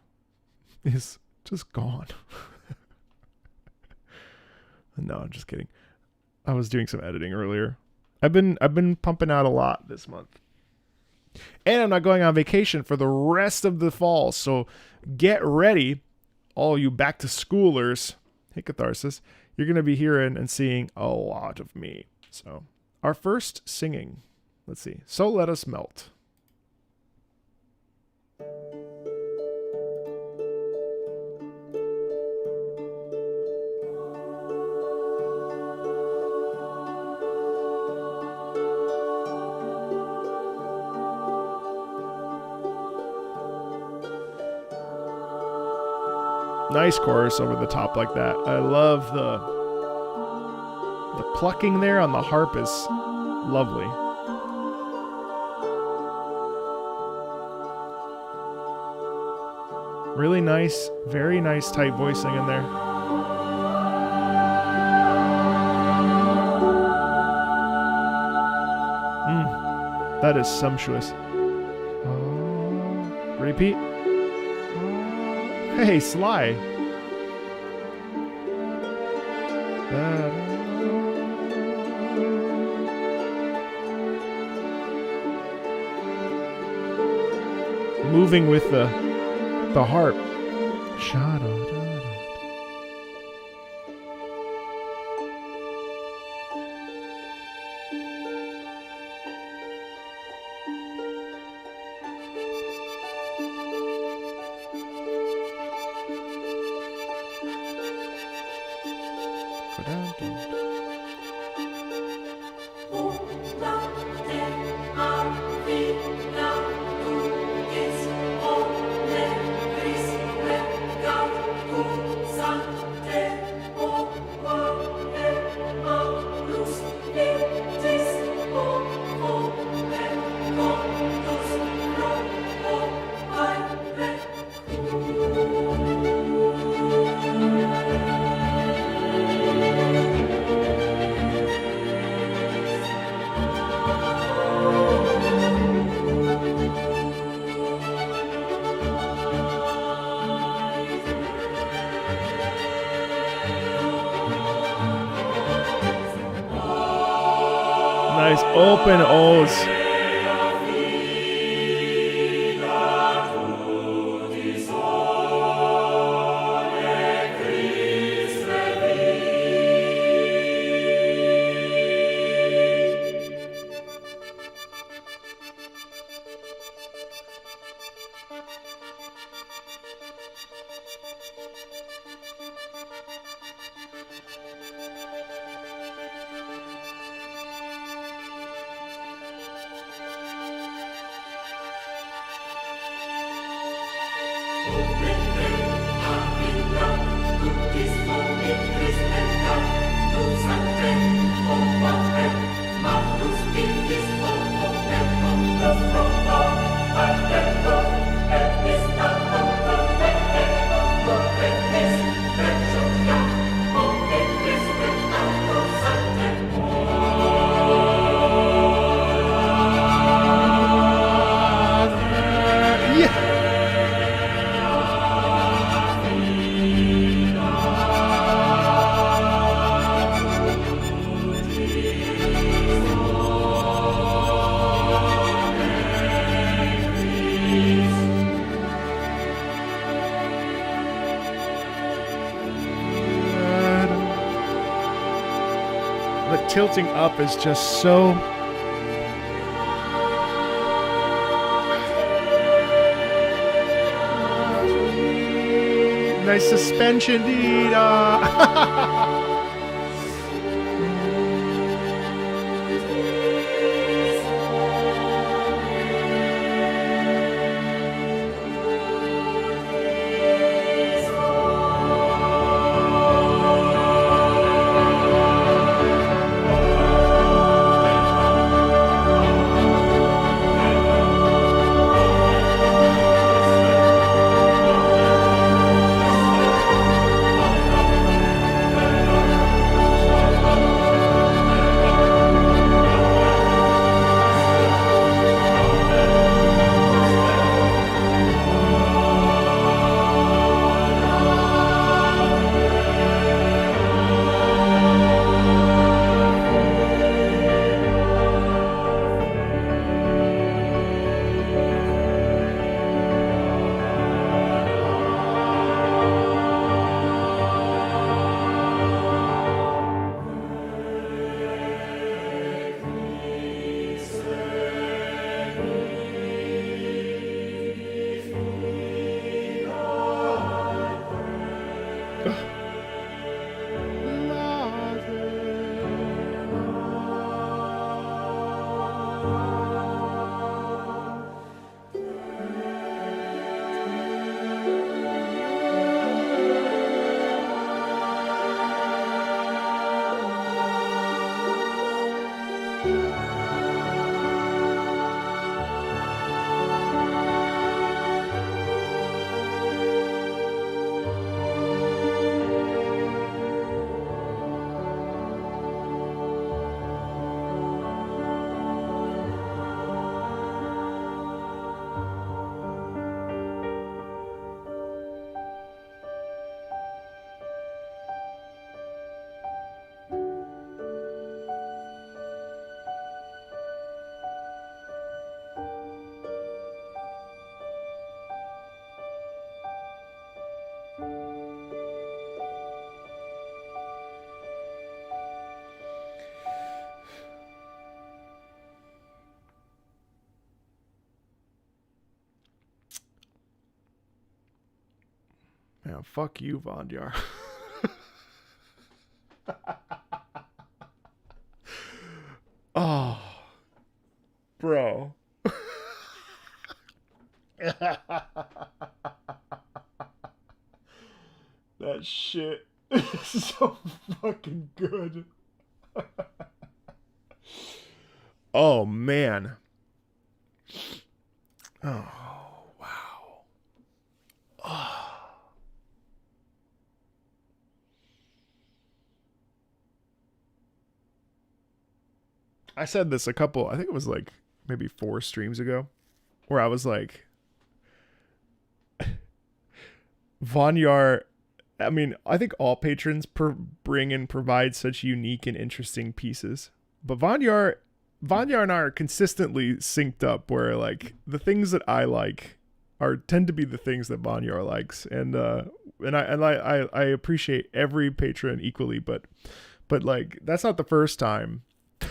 is just gone. No, I'm just kidding. I was doing some editing earlier. I've been pumping out a lot this month. And I'm not going on vacation for the rest of the fall. So get ready, all you back to schoolers. Hey, Catharsis. You're going to be hearing and seeing a lot of me. So our first singing. Let's see. So Let Us Melt. Nice chorus over the top like that. I love the plucking there on the harp is lovely. Really nice, very nice tight voicing in there. That is sumptuous. Repeat. Hey, Sly. Moving with the harp. Nice open O's. The tilting up is just so nice suspension, dude. Yeah, fuck you, Vandyar. Oh, bro. That shit is so fucking good. Oh, man. Oh, wow. Oh. I said this I think it was like maybe 4 streams ago, where I was like, Vanyar, I mean, I think all patrons bring and provide such unique and interesting pieces. But Vanyar and I are consistently synced up where like the things that I like tend to be the things that Vanyar likes. And I appreciate every patron equally, but like that's not the first time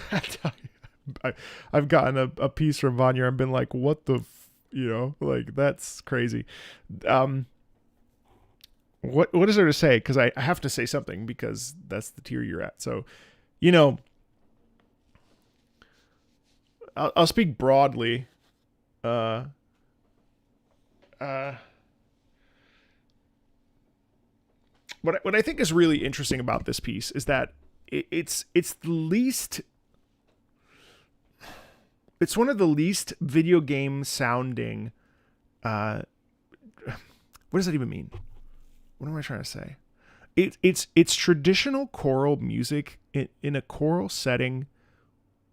that I've gotten a piece from Vanyar and been like, what the like that's crazy. What is there to say? Because I have to say something because that's the tier you're at. So, I'll speak broadly. What I think is really interesting about this piece is that it's the least. It's one of the least video game sounding. What does that even mean? What am I trying to say? It's traditional choral music in a choral setting,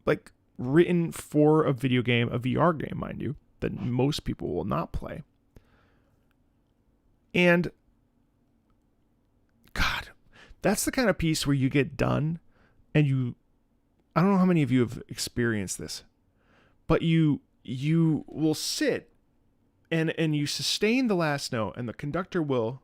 like written for a video game, a VR game, mind you, that most people will not play. And God, that's the kind of piece where you get done and I don't know how many of you have experienced this, but you will sit and you sustain the last note and the conductor will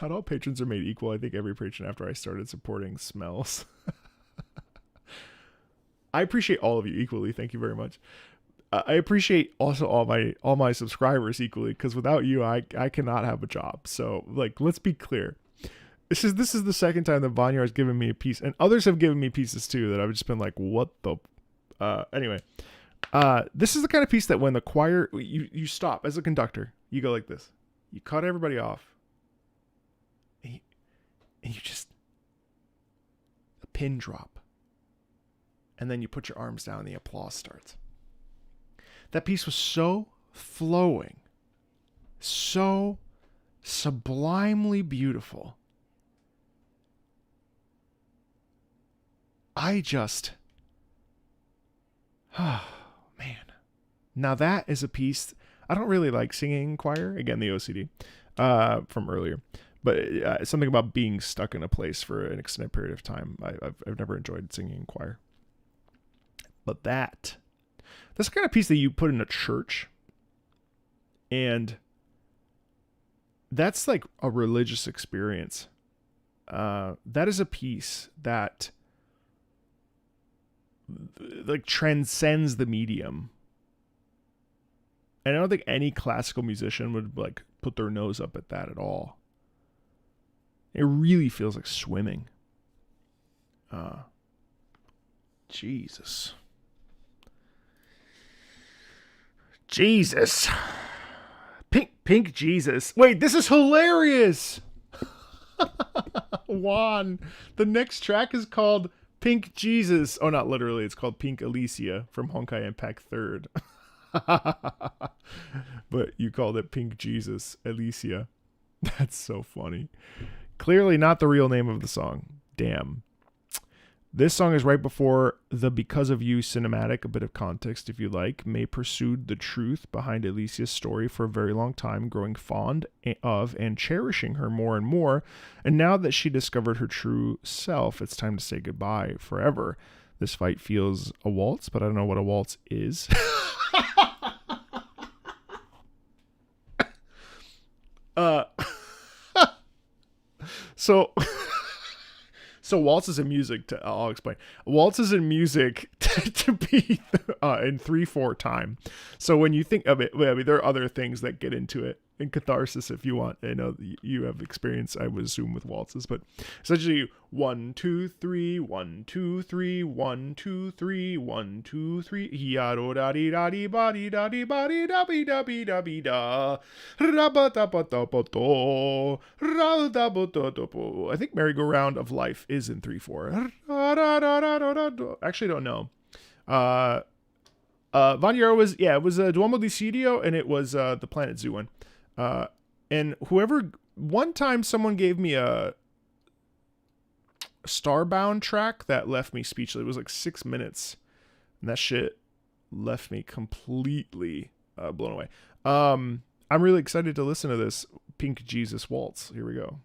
not all patrons are made equal. I think every patron after I started supporting smells. I appreciate all of you equally. Thank you very much. I appreciate also all my subscribers equally, because without you, I cannot have a job. So like, let's be clear. This is the second time that Vanyar has given me a piece, and others have given me pieces too that I've just been like, what the. Anyway, this is the kind of piece that when the choir you stop as a conductor, you go like this, you cut everybody off. And you just a pin drop, and then you put your arms down and the applause starts. That piece was so flowing, so sublimely beautiful. Oh man. Now that is a piece. I don't really like singing in choir, again the OCD from earlier. But something about being stuck in a place for an extended period of time. I've never enjoyed singing in choir. But that's the kind of piece that you put in a church. And that's like a religious experience. That is a piece that like transcends the medium. And I don't think any classical musician would like put their nose up at that at all. It really feels like swimming. Jesus. Pink Jesus. Wait, this is hilarious. Juan. The next track is called Pink Jesus. Oh, not literally. It's called Pink Alicia from Honkai Impact 3rd. But you called it Pink Jesus Alicia. That's so funny. Clearly not the real name of the song. Damn. This song is right before the Because of You cinematic. A bit of context, if you like. May pursued the truth behind Alicia's story for a very long time, growing fond of and cherishing her more and more. And now that she discovered her true self, it's time to say goodbye forever. This fight feels a waltz, but I don't know what a waltz is. So So waltzes in music, I'll explain. Waltzes in music to be in 3/4 time. So when you think of it, well, I mean, there are other things that get into it in catharsis if you want. I know you have experience, I would assume, with waltzes, but essentially 1 2 3 1 2 3 1 2 3 1 2 3 yado da di da di ba di da di ba di da bi da bi da bi da ra ba da ba da ba do ra da ba da da bo. I think Merry-Go-Round of Life is in 3/4. Actually, don't know. Vaniero was, it was Duomo di Sidio, and it was the Planet Zoo one. And one time someone gave me a Starbound track that left me speechless. It was like 6 minutes, and that shit left me completely blown away. I'm really excited to listen to this Pink Jesus Waltz. Here we go.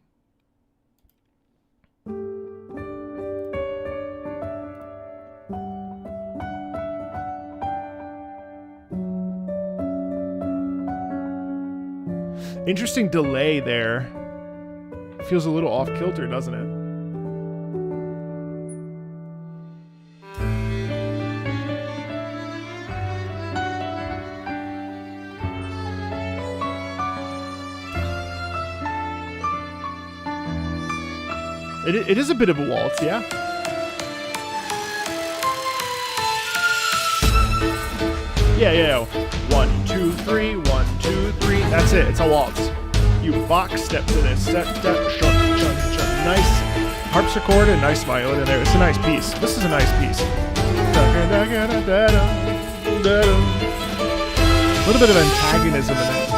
Interesting delay there. Feels a little off kilter, doesn't it? It is a bit of a waltz, yeah? Yeah. 1 2 3 1 2 3. That's it. It's a waltz. You box step to this. Step, shut. Nice harpsichord and nice violin in there. It's a nice piece. This is a nice piece. A little bit of antagonism in it.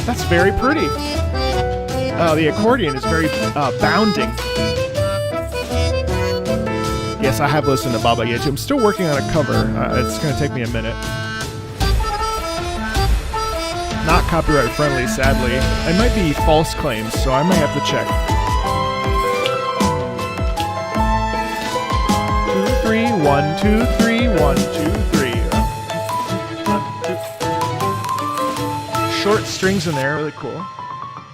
That's very pretty. The accordion is very bounding. Yes, I have listened to Baba Yaga. I'm still working on a cover. It's going to take me a minute. Not copyright friendly, sadly. It might be false claims, so I might have to check. 2 3 1 2 3 1 2 3. Short strings in there, really cool.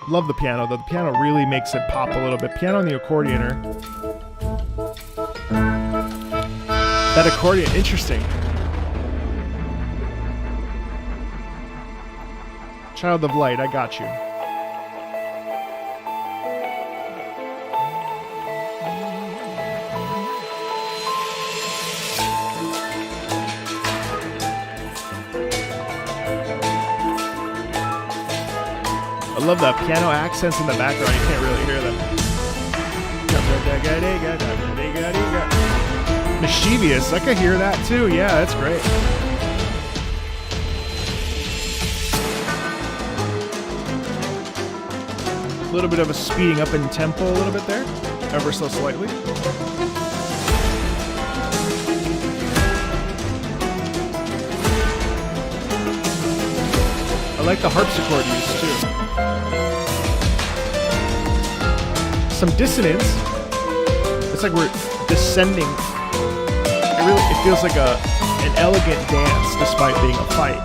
Love the piano, though. The piano really makes it pop a little bit. Piano and the accordioner. That accordion, interesting. Child of Light, I got you. I love the piano accents in the background. You can't really hear them. Mischievous, I could hear that too. Yeah, that's great. A little bit of a speeding up in tempo a little bit there, ever so slightly. I like the harpsichord use too. Some dissonance. It's like we're descending. It feels like an elegant dance despite being a fight.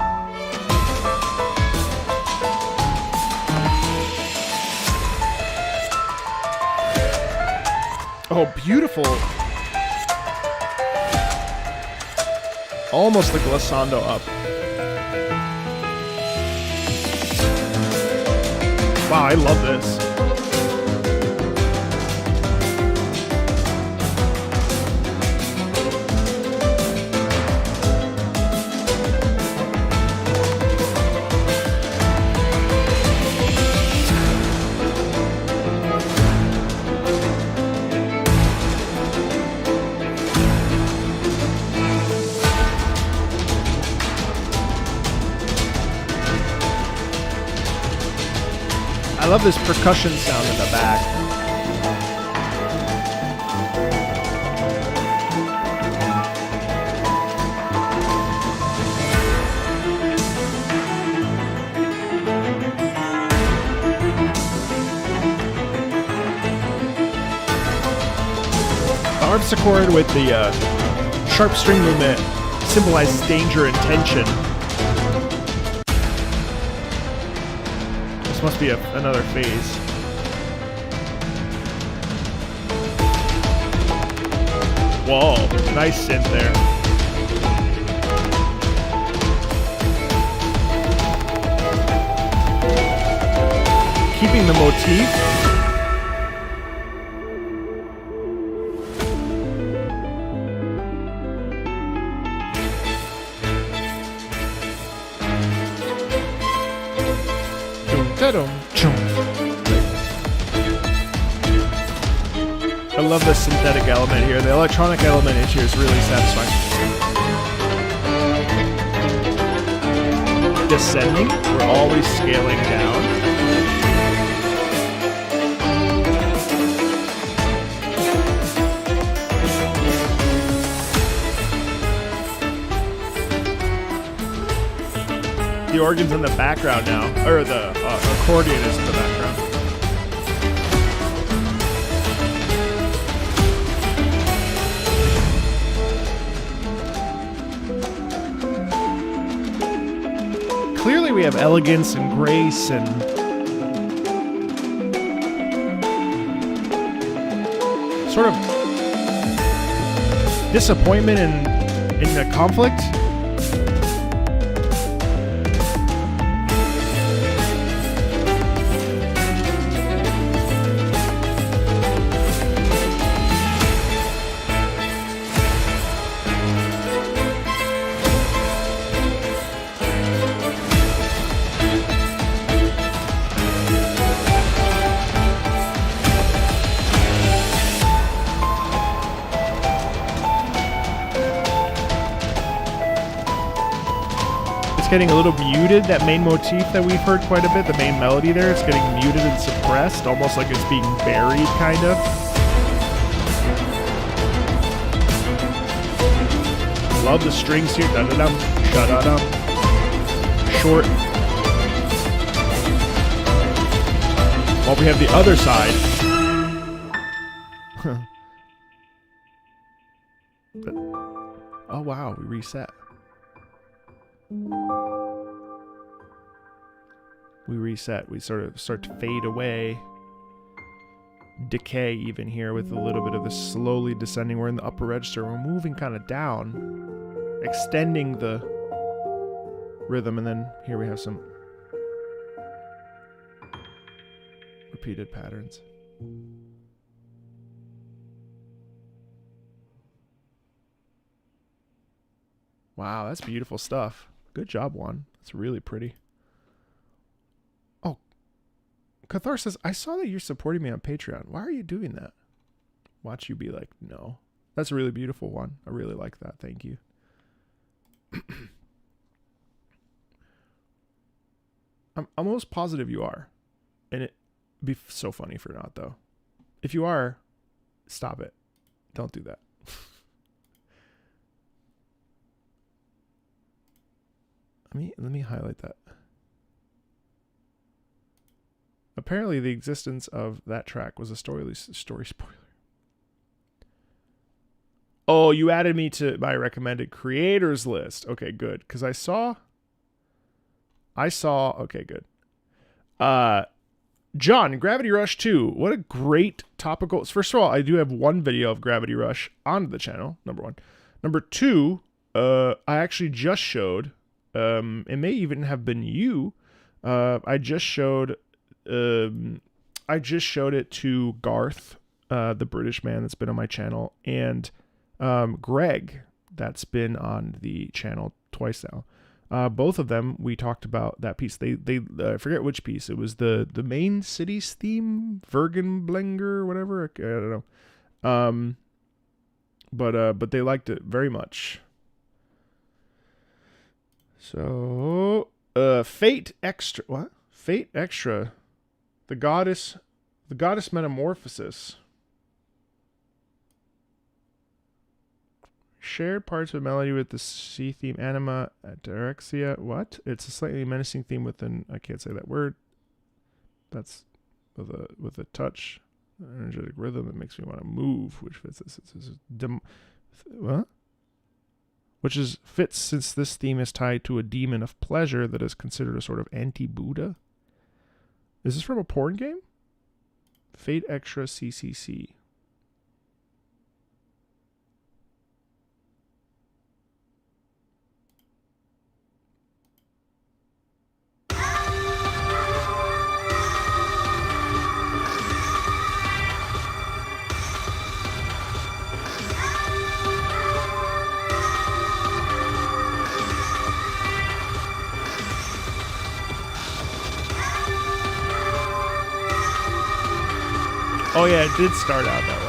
Oh, beautiful. Almost the glissando up. Wow, I love this. I love this percussion sound in the back. The harpsichord with the sharp string movement symbolizes danger and tension. Must be another phase. Whoa, nice synth there. Keeping the motif. I love the synthetic element here. The electronic element in here is really satisfying. Descending, we're always scaling down. The organ's in the background now, or the accordion is in the background. Clearly we have elegance and grace and sort of disappointment in the conflict. Getting a little muted, that main motif that we've heard quite a bit, the main melody there, it's getting muted and suppressed, almost like it's being buried, kind of. Love the strings here, da-da-dum, da-da-dum. Short. While we have the other side. Oh wow, we reset. We reset. We sort of start to fade away. Decay even here with a little bit of the slowly descending. We're in the upper register. We're moving kind of down, extending the rhythm, and then here we have some repeated patterns. Wow, that's beautiful stuff. Good job, Juan. That's really pretty. Oh, Cathar says, I saw that you're supporting me on Patreon. Why are you doing that? Watch you be like, no. That's a really beautiful one. I really like that. Thank you. I'm almost positive you are. And it'd be so funny if you're not, though. If you are, stop it. Don't do that. Let me highlight that. Apparently, the existence of that track was a story spoiler. Oh, you added me to my recommended creators list. Okay, good. Because I saw. Okay, good. John, Gravity Rush 2. What a great topical. First of all, I do have one video of Gravity Rush on the channel. Number one. Number two, I actually just showed. It may even have been you. I just showed it to Garth, the British man that's been on my channel, and Greg, that's been on the channel twice now. Both of them, we talked about that piece. They I forget which piece. It was the main city's theme, Vergenblenger, whatever. I don't know. But they liked it very much. So, Fate Extra. What? Fate Extra. The goddess metamorphosis. Shared parts of melody with the C theme, anima, ataraxia. What? It's a slightly menacing theme with an, I can't say that word. That's with a touch, energetic rhythm that makes me want to move, which fits this. What? Which fits since this theme is tied to a demon of pleasure that is considered a sort of anti-Buddha. Is this from a porn game? Fate Extra CCC. Oh yeah, it did start out that way.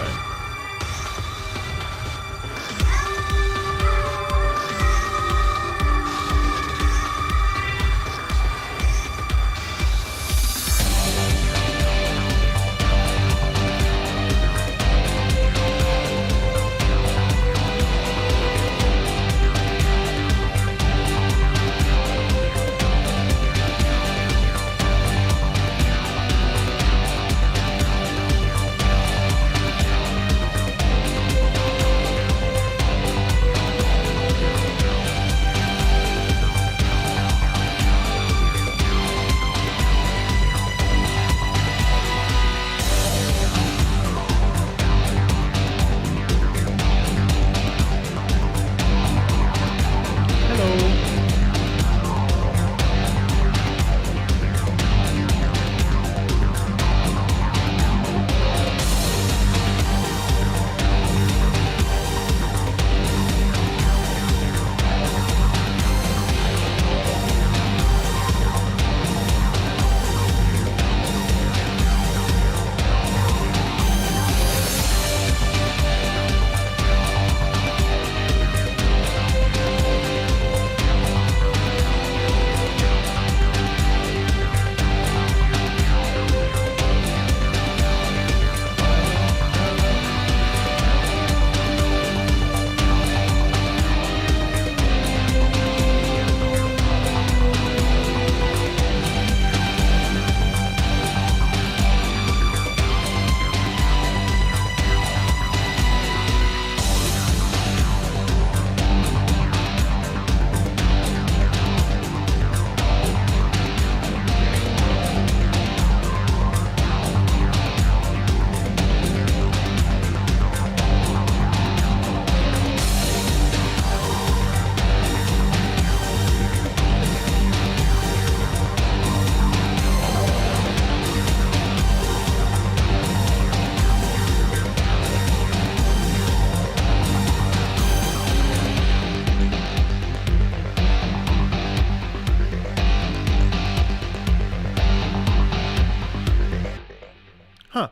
Huh.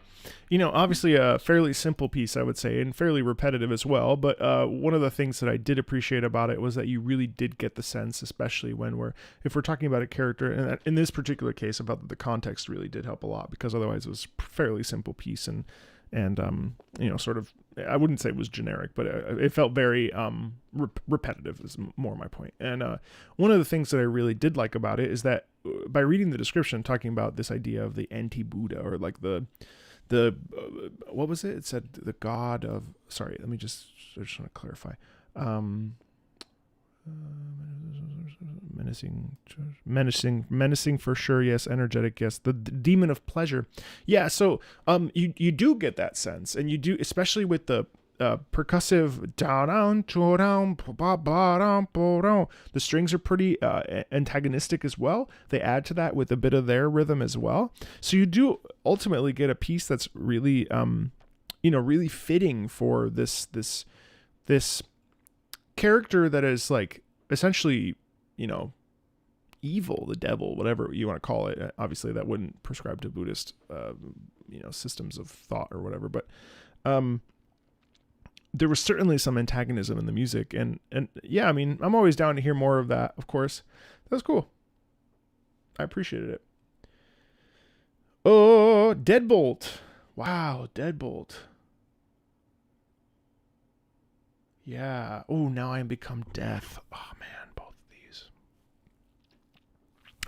You know, obviously a fairly simple piece, I would say, and fairly repetitive as well. But one of the things that I did appreciate about it was that you really did get the sense, especially when if we're talking about a character, and in this particular case, about the context really did help a lot, because otherwise it was a fairly simple piece and you know, sort of, I wouldn't say it was generic, but it felt very repetitive is more my point. And one of the things that I really did like about it is that by reading the description, talking about this idea of the anti-Buddha, or like the what was it? It said the god of, sorry, I just want to clarify. Menacing for sure, yes. Energetic, yes. The demon of pleasure, yeah. So you do get that sense, and you do, especially with the percussive down. The strings are pretty antagonistic as well. They add to that with a bit of their rhythm as well. So you do ultimately get a piece that's really really fitting for this character that is like essentially, evil, the devil, whatever you want to call it. Obviously that wouldn't prescribe to Buddhist systems of thought or whatever, but there was certainly some antagonism in the music, and yeah, I mean, I'm always down to hear more of that, of course. That was cool. I appreciated it. Oh, Deadbolt. Wow, Deadbolt. Yeah. Oh, now I am become death. Oh man, both of these.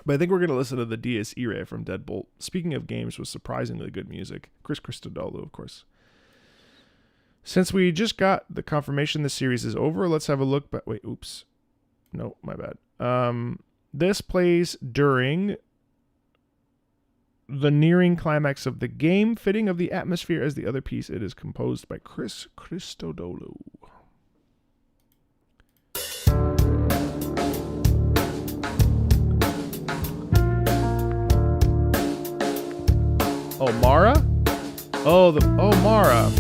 But I think we're going to listen to the Dies Irae from Deadbolt. Speaking of games with surprisingly good music, Chris Christodoulou, of course. Since we just got the confirmation the series is over, let's have a look. But wait, oops. No, my bad. This plays during the nearing climax of the game, fitting of the atmosphere as the other piece. It is composed by Chris Christodoulou. Oh, Mara? Oh, Mara.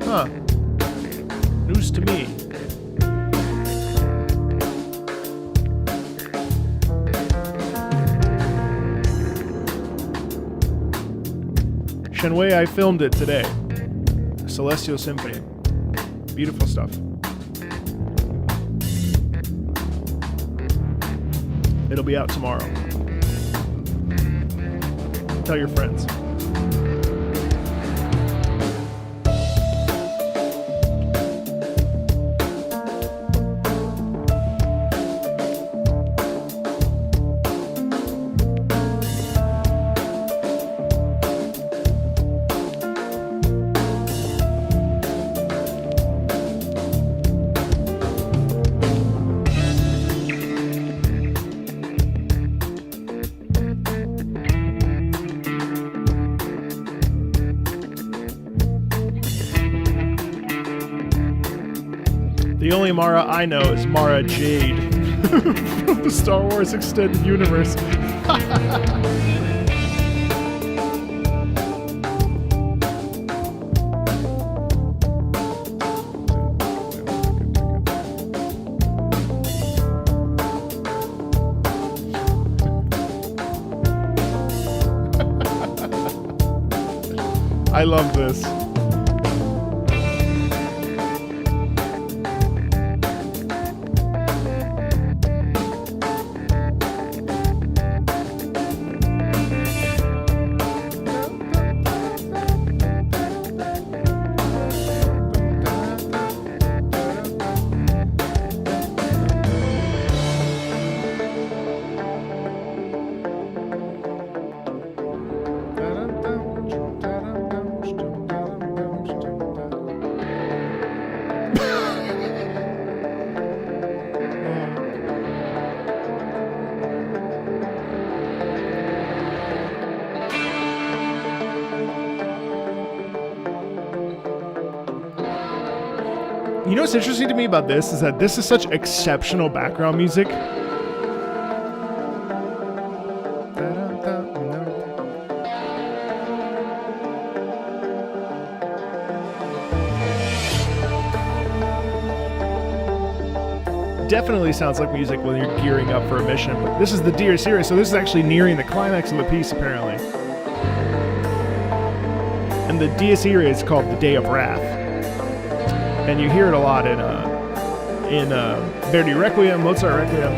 Huh. News to me. Shenwei, I filmed it today. Celestial Symphony. Beautiful stuff. It'll be out tomorrow. Tell your friends. The only Mara I know is Mara Jade from the Star Wars Extended Universe. I love this. You know what's interesting to me about this is that this is such exceptional background music. Definitely sounds like music when you're gearing up for a mission, but this is the Dear series, so this is actually nearing the climax of the piece apparently. And the Dies Irae is called the Day of Wrath. And you hear it a lot in Verdi Requiem, Mozart Requiem.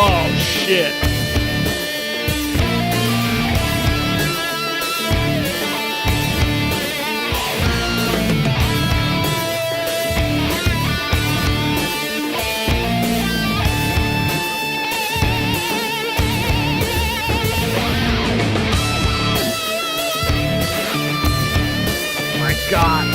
Oh, shit. God.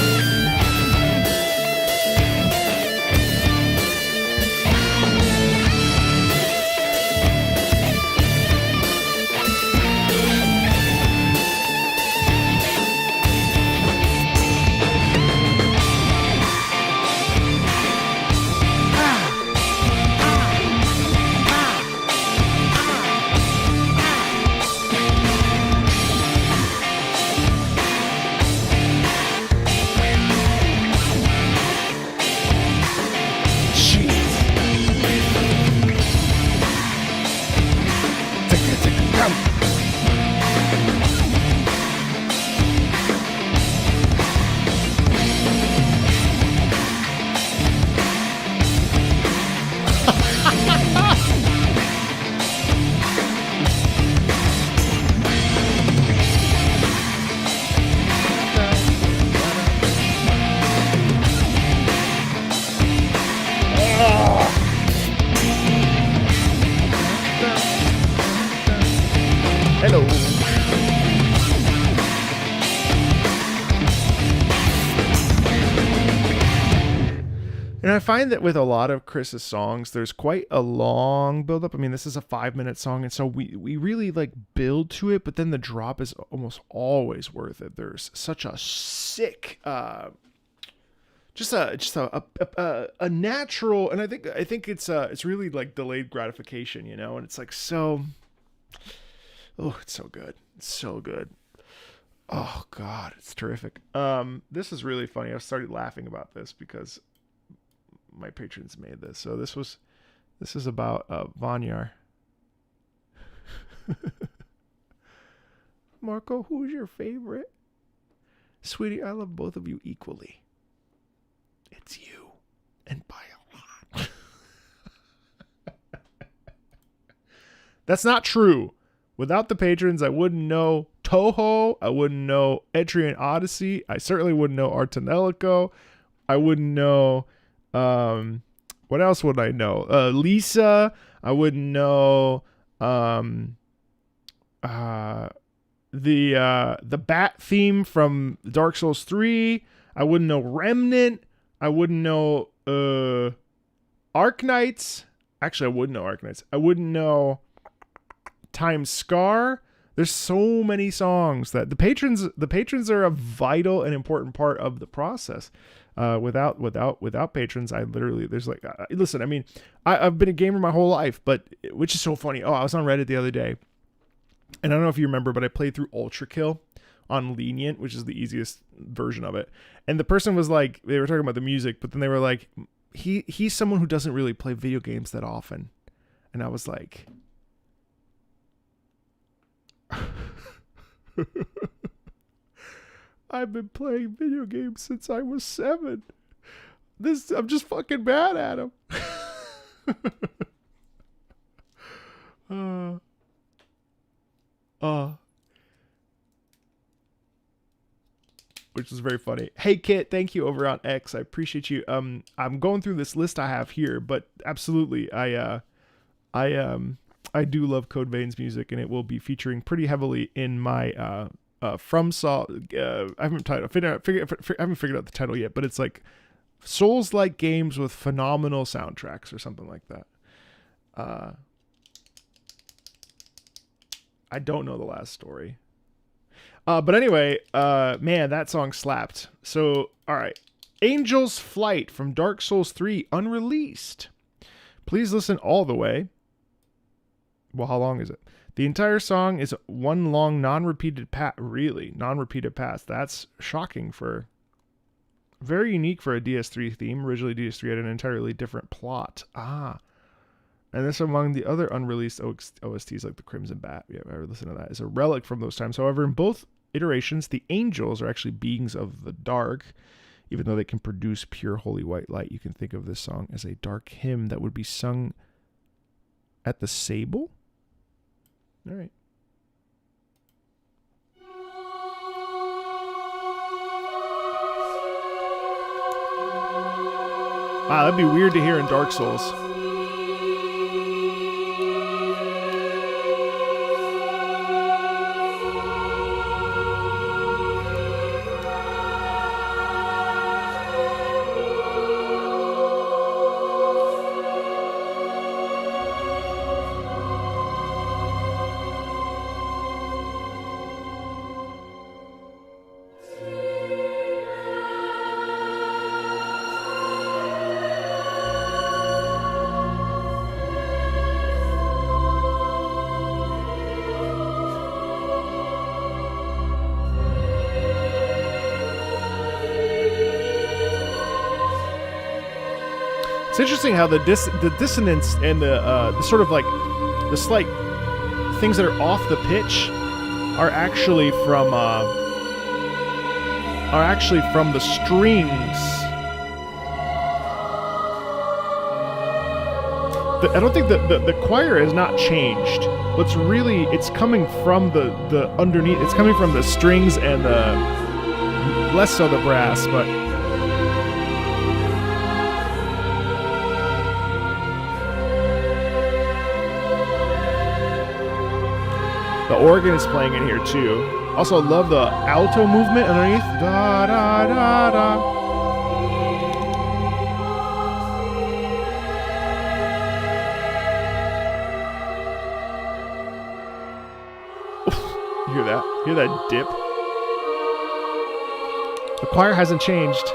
Hello. And I find that with a lot of Chris's songs, there's quite a long build-up. I mean, this is a 5-minute song, and so we really like build to it, but then the drop is almost always worth it. There's such a sick a natural, and I think it's really like delayed gratification, you know, and it's like so, oh, it's so good. It's so good. Oh God, it's terrific. This is really funny. I started laughing about this because my patrons made this. So this is about Vanyar. Marco, who's your favorite? Sweetie, I love both of you equally. It's you, and by a lot. That's not true. Without the patrons, I wouldn't know Toho. I wouldn't know Etrian Odyssey. I certainly wouldn't know Artanelico. I wouldn't know. What else would I know? Lisa. I wouldn't know. The bat theme from Dark Souls 3. I wouldn't know Remnant. I wouldn't know Arknights. Actually, I wouldn't know Arknights. I wouldn't know Time Scar. There's so many songs that the patrons are a vital and important part of the process. Without patrons, I literally, there's like, listen, I mean, I've been a gamer my whole life, but which is so funny. Oh, I was on Reddit the other day, and I don't know if you remember, but I played through Ultra Kill on Lenient, which is the easiest version of it. And the person was like, they were talking about the music, but then they were like, he's someone who doesn't really play video games that often. And I was like, I've been playing video games since I was 7. I'm just fucking bad at them. Which is very funny. Hey Kit, thank you over on X. I appreciate you. I'm going through this list I have here, but absolutely, I do love Code Vein's music, and it will be featuring pretty heavily in my FromSoft. I haven't figured out the title yet, but it's like Souls-like games with phenomenal soundtracks or something like that. I don't know the last story. But anyway, man, that song slapped. So, all right. Angel's Flight from Dark Souls 3, unreleased. Please listen all the way. Well, how long is it? The entire song is one long non-repeated pass. Really? Non-repeated pass. That's shocking for... Very unique for a DS3 theme. Originally, DS3 had an entirely different plot. And this, among the other unreleased OSTs like the Crimson Bat, yeah, I listened to that, is a relic from those times. However, in both iterations, the angels are actually beings of the dark. Even though they can produce pure holy white light, you can think of this song as a dark hymn that would be sung at the Sable. All right. Wow, that'd be weird to hear in Dark Souls. It's interesting how the dissonance and the sort of like the slight things that are off the pitch are actually from the strings. I don't think the choir has not changed. What's really, it's coming from the underneath. It's coming from the strings and the less so the brass, but. The organ is playing in here too. Also, I love the alto movement underneath. Da da da da. You hear that? You hear that dip? The choir hasn't changed.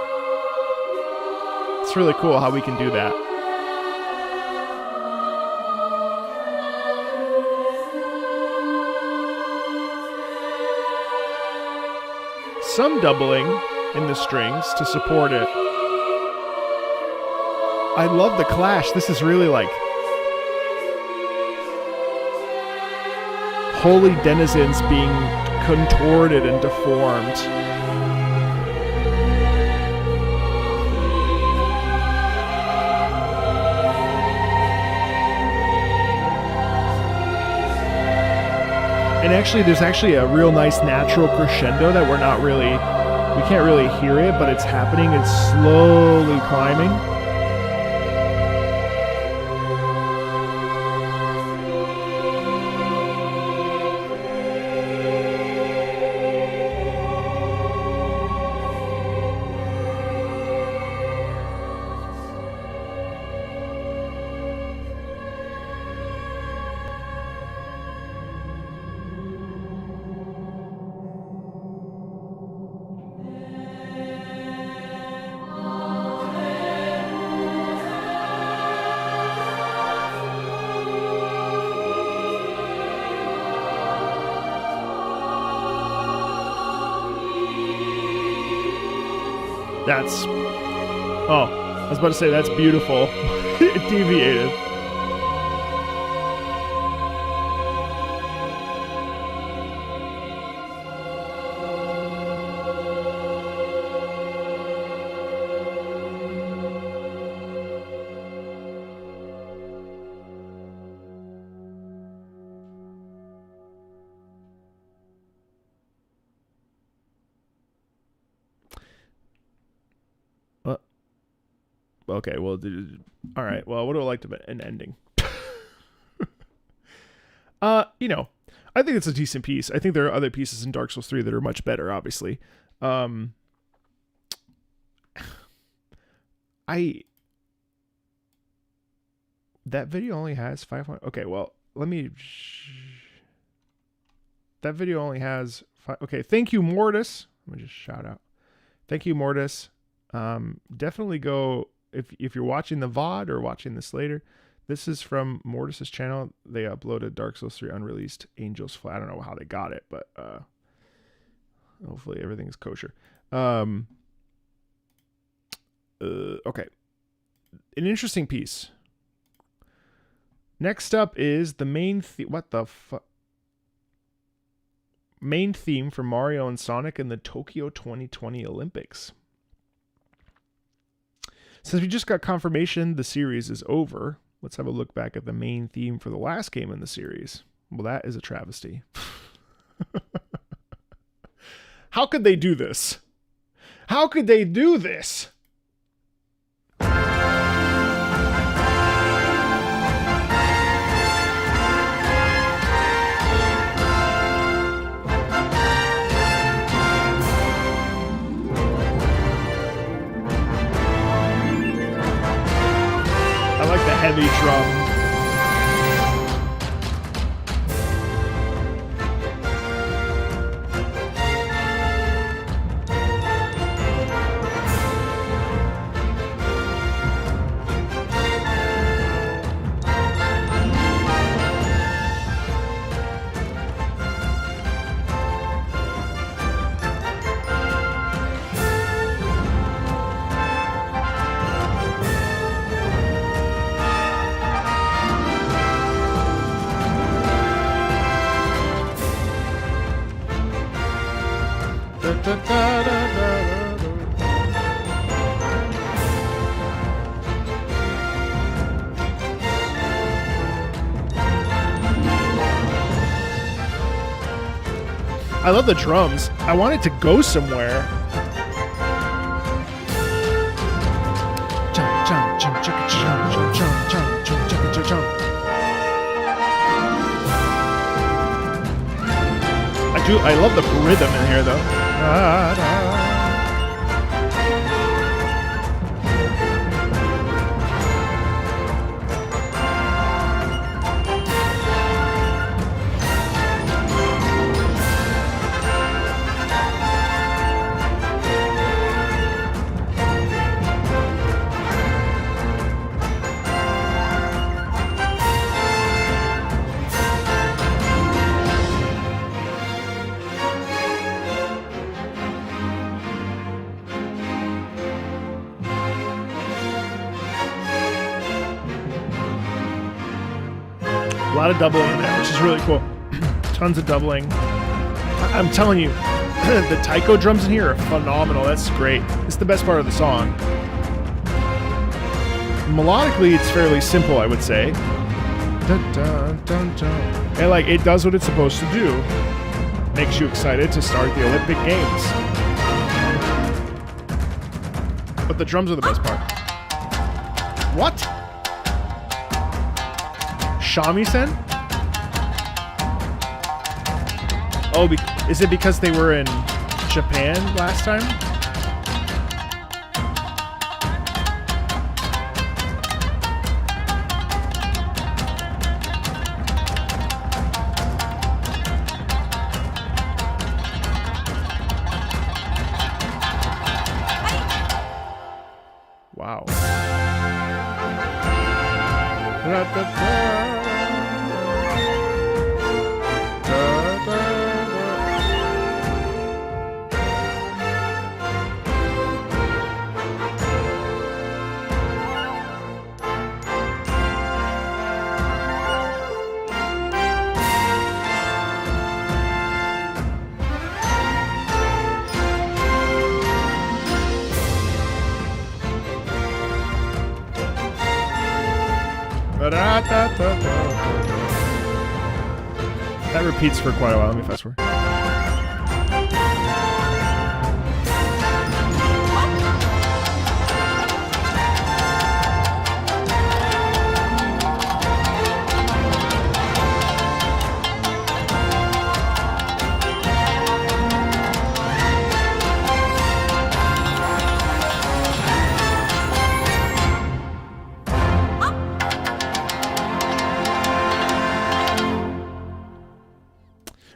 It's really cool how we can do that. Some doubling in the strings to support it. I love the clash. This is really like holy denizens being contorted and deformed. And actually, there's actually a real nice natural crescendo that we can't really hear it, but it's happening. It's slowly climbing. That's... Oh, I was about to say that's beautiful. It deviated. Okay, well, all right. Well, what do I like to an ending? I think it's a decent piece. I think there are other pieces in Dark Souls 3 that are much better, obviously. That video only has 500. Okay, well, that video only has 5. Okay, thank you, Mortis. Let me just shout out. Thank you, Mortis. Definitely go if you're watching the VOD or watching this later. This is from Mortis's channel. They uploaded Dark Souls 3 unreleased Angel's Flight. I don't know how they got it, but hopefully everything is kosher. Okay. An interesting piece. Next up is the main main theme for Mario and Sonic in the Tokyo 2020 Olympics. Since we just got confirmation the series is over, let's have a look back at the main theme for the last game in the series. Well, that is a travesty. How could they do this? How could they do this? I like the heavy drum. I love the drums. I want it to go somewhere. I love the rhythm in here, though. lot of doubling in there, which is really cool. Tons of doubling. I'm telling you, the taiko drums in here are phenomenal. That's great. It's the best part of the song. Melodically, it's fairly simple, I would say. Dun, dun, dun, dun. And like, it does what it's supposed to do. Makes you excited to start the Olympic Games. But the drums are the best part. What? Shamisen? Oh, is it because they were in Japan last time? Wow. That repeats for quite a while. Let me fast forward.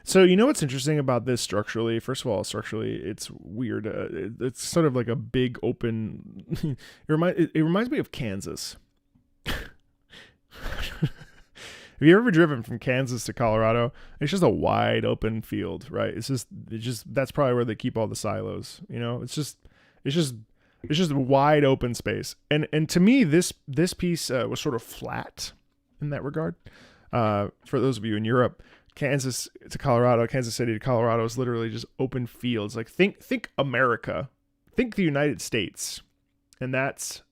So you know what's interesting about this structurally? First of all, structurally, it's weird. It's sort of like a big open. It reminds me of Kansas. Have you ever driven from Kansas to Colorado? It's just a wide open field, right? It's just that's probably where they keep all the silos. You know, it's just a wide open space. And to me, this piece was sort of flat in that regard. For those of you in Europe. Kansas to Colorado, Kansas City to Colorado is literally just open fields. Like think America, think the United States, and that's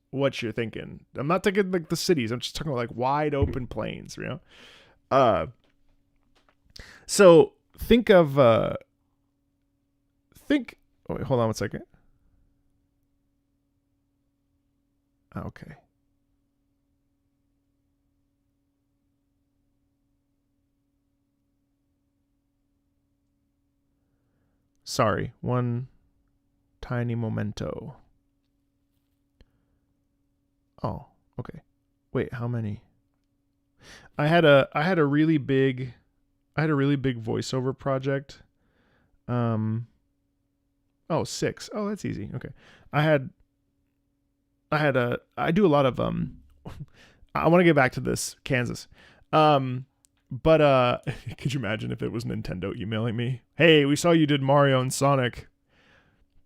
what you're thinking. I'm not thinking like the cities. I'm just talking about like wide open plains, you know. So think of Oh wait, hold on one second. Okay. Sorry, one tiny momento. Oh, okay. Wait, how many? I had a really big voiceover project. Oh, 6. Oh, that's easy. Okay. I do a lot of I want to get back to this Kansas. But could you imagine if it was Nintendo emailing me? Hey, we saw you did Mario and Sonic.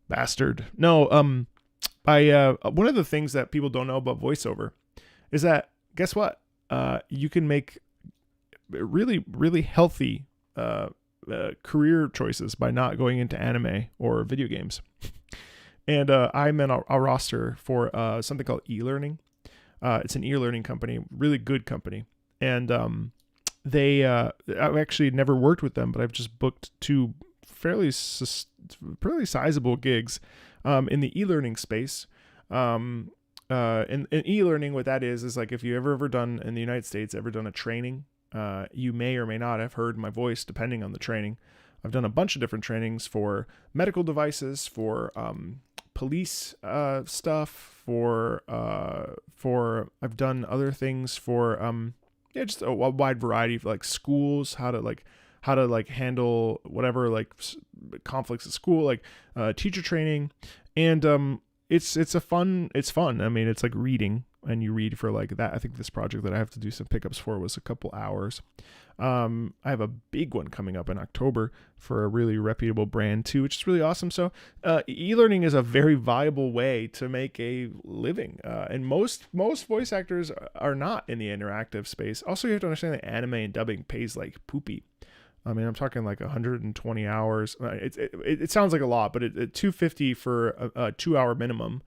Bastard. No, I one of the things that people don't know about voiceover is that guess what? You can make really, really healthy career choices by not going into anime or video games. And I'm in a roster for something called e-learning. It's an e-learning company, really good company. And I've actually never worked with them, but I've just booked 2 fairly sizable gigs in the e-learning space. And e-learning, what that is like if you ever done in the United States, ever done a training, you may or may not have heard my voice depending on the training. I've done a bunch of different trainings for medical devices, for police stuff, for I've done other things for just a wide variety of like schools, how to handle whatever conflicts at school, like teacher training. And it's fun. I mean, it's like reading, and you read for like that. I think this project that I have to do some pickups for was a couple hours. I have a big one coming up in October for a really reputable brand too, which is really awesome. So e-learning is a very viable way to make a living, and most voice actors are not in the interactive space. Also, you have to understand that anime and dubbing pays like poopy. I mean, I'm talking like 120 hours. It sounds like a lot, but it 250 for a 2-hour minimum.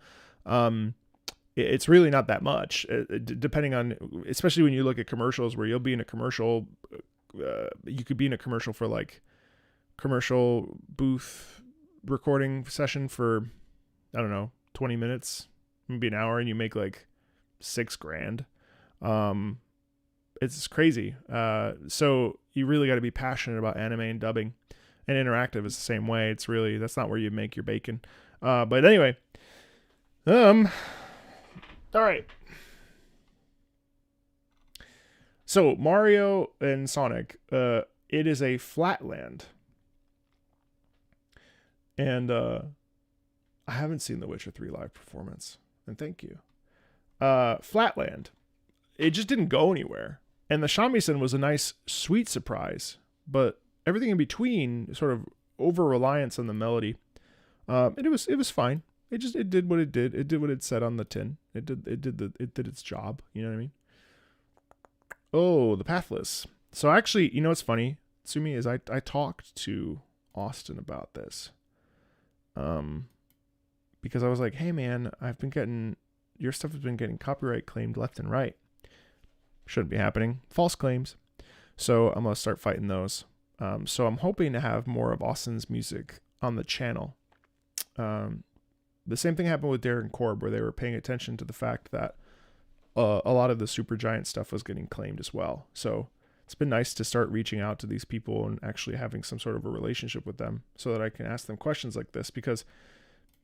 It's really not that much, depending on, especially when you look at commercials where you'll be in a commercial. You could be in a commercial for like commercial booth recording session for, I don't know, 20 minutes, maybe an hour, and you make like $6,000. It's crazy. So you really got to be passionate about anime and dubbing, and interactive is the same way. It's really, that's not where you make your bacon. But anyway, all right. So Mario and Sonic, it is a flatland. And I haven't seen the Witcher 3 live performance. And thank you. Flatland. It just didn't go anywhere. And the shamisen was a nice, sweet surprise. But everything in between, sort of over-reliance on the melody, it was fine. It did what it did. It did what it said on the tin. It did its job. You know what I mean? Oh, the Pathless. So actually, you know what's funny, Sumi, is I talked to Austin about this. Because I was like, hey man, your stuff has been getting copyright claimed left and right. Shouldn't be happening. False claims. So I'm going to start fighting those. So I'm hoping to have more of Austin's music on the channel. The same thing happened with Darren Korb, where they were paying attention to the fact that a lot of the Supergiant stuff was getting claimed as well. So it's been nice to start reaching out to these people and actually having some sort of a relationship with them so that I can ask them questions like this, because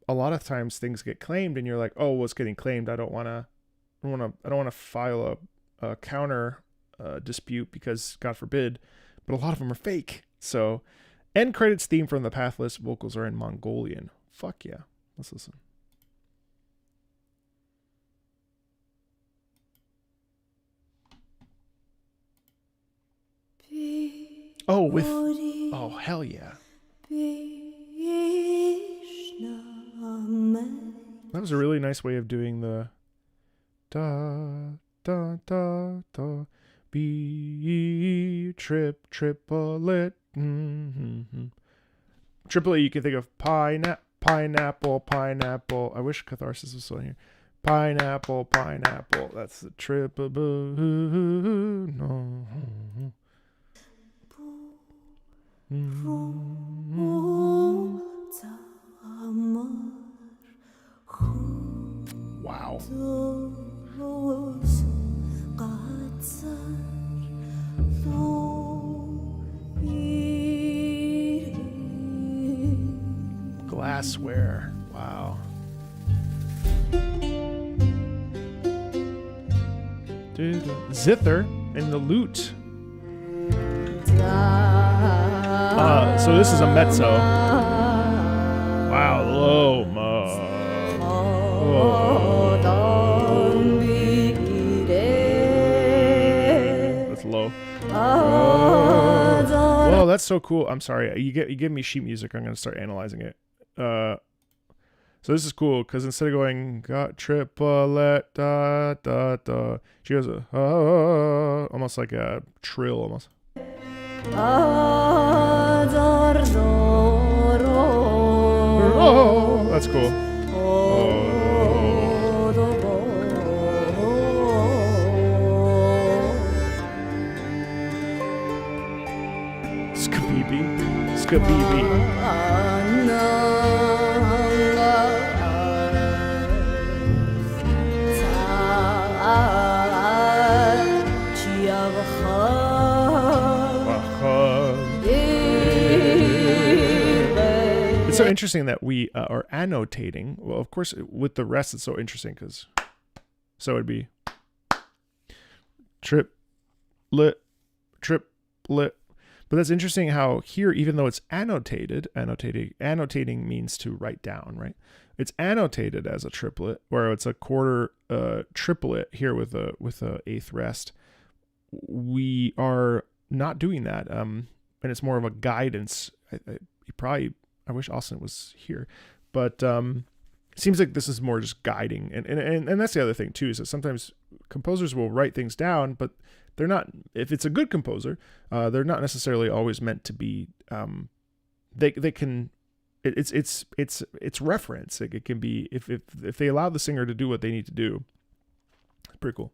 a lot of times things get claimed and you're like, oh, well, it's getting claimed. I don't want to file a counter dispute because God forbid, but a lot of them are fake. So end credits theme from the Pathless, vocals are in Mongolian. Fuck yeah. Let's listen. Oh, oh, hell yeah. That was a really nice way of doing the da, da, da, da, be triplet. Mm-hmm. Triplet, you can think of pineapple. I wish Catharsis was still in here. Pineapple. That's the triple. No. Wow. Glassware. Wow. Dude, zither and the lute. So this is a mezzo. Wow, low. That's low. Whoa, that's so cool. I'm sorry. You give me sheet music, I'm gonna start analyzing it. So this is cool because instead of going got triplet da da da, she goes almost like a trill almost. Oh, that's cool. Skabibi. It's so interesting that we are annotating. Well, of course, with the rest, it's so interesting because so it'd be triplet. But that's interesting how here, even though it's annotating means to write down, right? It's annotated as a triplet, where it's a quarter triplet here with a eighth rest. We are not doing that. And it's more of a guidance. I wish Austin was here, but it seems like this is more just guiding. And that's the other thing too, is that sometimes composers will write things down, but they're not, if it's a good composer, they're not necessarily always meant to be, they can, it's reference. Like it can be, if they allow the singer to do what they need to do, it's pretty cool.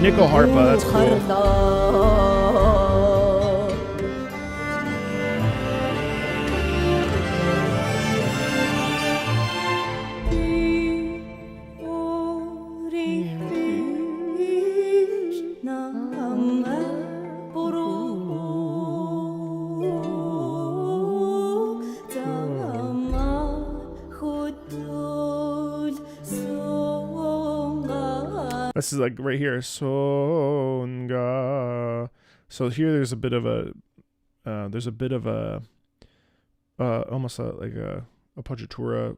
Nickel harpa, that's cool. This is like right here, songa. So here there's a bit of a, almost like a appoggiatura.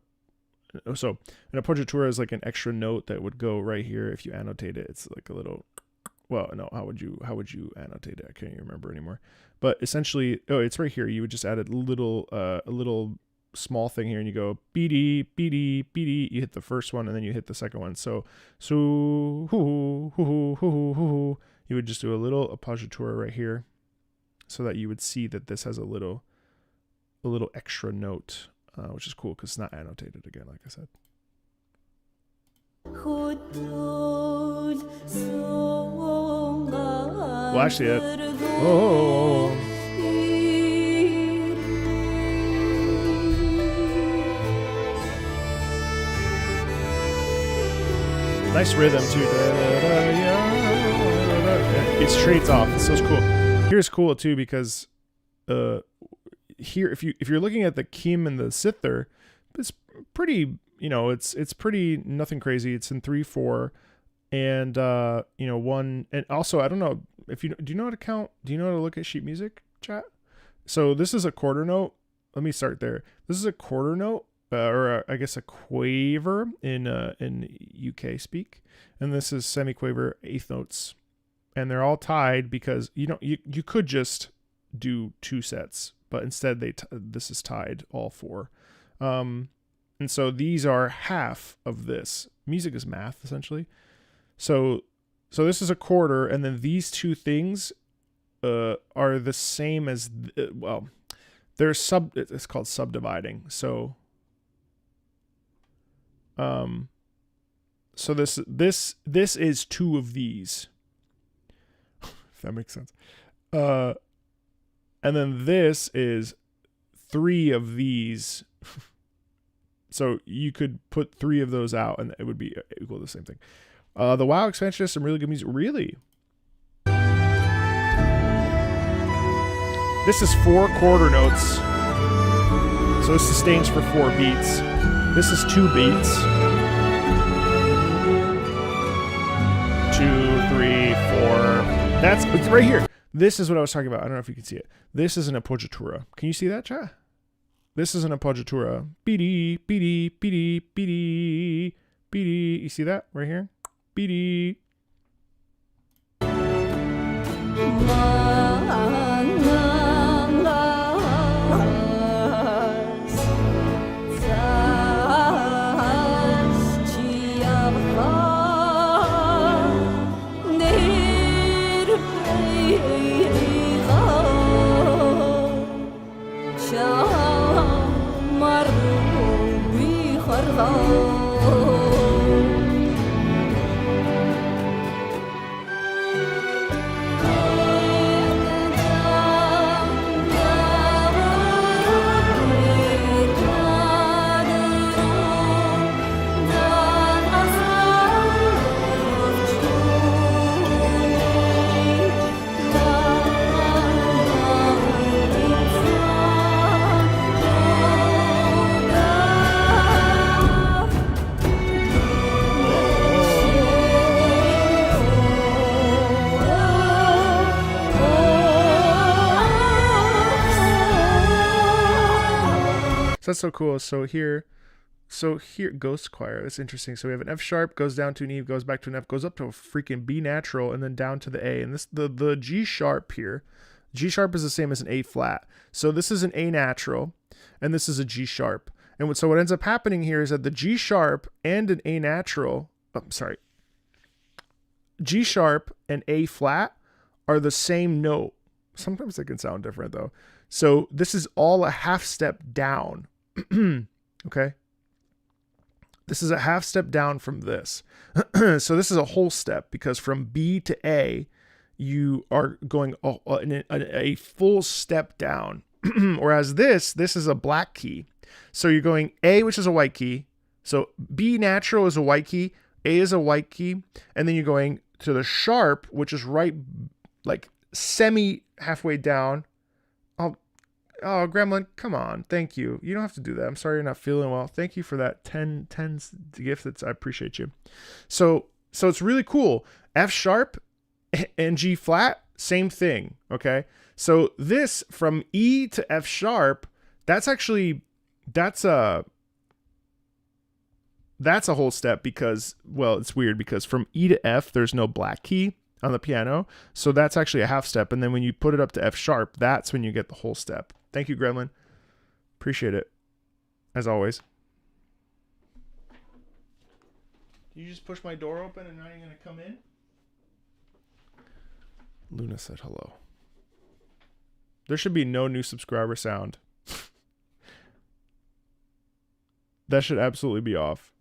So an appoggiatura is like an extra note that would go right here if you annotate it. It's like a little, well, no, how would you annotate it? I can't even remember anymore. But essentially, it's right here. You would just add a little small thing here, and you go beady beady beady. You hit the first one, and then you hit the second one. So hoo hoo hoo hoo hoo. You would just do a little appoggiatura right here, so that you would see that this has a little extra note, which is cool because it's not annotated again, like I said. Well, actually, nice rhythm too. It straights off. It's so cool. Here's cool too because here if you're looking at the kim and the sither, it's pretty, it's pretty nothing crazy. It's in 3/4 and 1, and also I don't know if do you know how to count? Do you know how to look at sheet music, chat? So this is a quarter note. Let me start there. This is a quarter note. Or I guess a quaver in UK speak, and this is semiquaver eighth notes, and they're all tied because you could just do 2 sets, but instead this is tied all 4, and so these are half of this. Music is math essentially, so this is a quarter, and then these 2 things are the same as they're it's called subdividing. So this is 2 of these, if that makes sense. And then this is 3 of these. So you could put 3 of those out and it would be equal to the same thing. The WoW expansion has some really good music. Really? This is 4 quarter notes. So it sustains for 4 beats. This is 2 beats. 2, 3, 4. It's right here. This is what I was talking about. I don't know if you can see it. This is an appoggiatura. Can you see that, chat? This is an appoggiatura. Beady, beady, beady, beady, beady. You see that right here? Beady. So that's so cool. So here, so here, Ghost Choir. That's interesting. So we have an F sharp, goes down to an E, goes back to an F, goes up to a freaking B natural, and then down to the A. And this the G sharp here. G sharp is the same as an A flat. So this is an A natural, and this is a G sharp. And so what ends up happening here is that the G sharp and an A natural, G sharp and A flat are the same note. Sometimes they can sound different though. So this is all a half step down. Okay. This is a half step down from this. So this is a whole step because from B to A, you are going a full step down. Whereas this is a black key. So you're going A, which is a white key. So B natural is a white key. A is a white key. And then you're going to the sharp, which is right like semi halfway down. Oh, Gremlin, come on. Thank you. You don't have to do that. I'm sorry you're not feeling well. Thank you for that 10 gift. I appreciate you. So it's really cool. F sharp and G flat, same thing. Okay. So this from E to F sharp, that's a whole step because, well, it's weird because from E to F, there's no black key on the piano. So that's actually a half step. And then when you put it up to F sharp, that's when you get the whole step. Thank you, Gremlin. Appreciate it. As always. You just push my door open and now you're going to come in? Luna said hello. There should be no new subscriber sound. That should absolutely be off.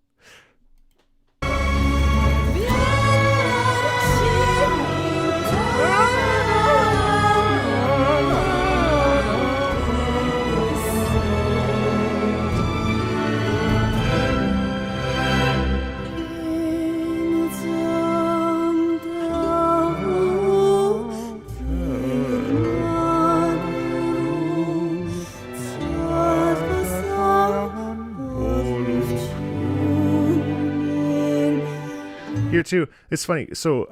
Here too, it's funny. So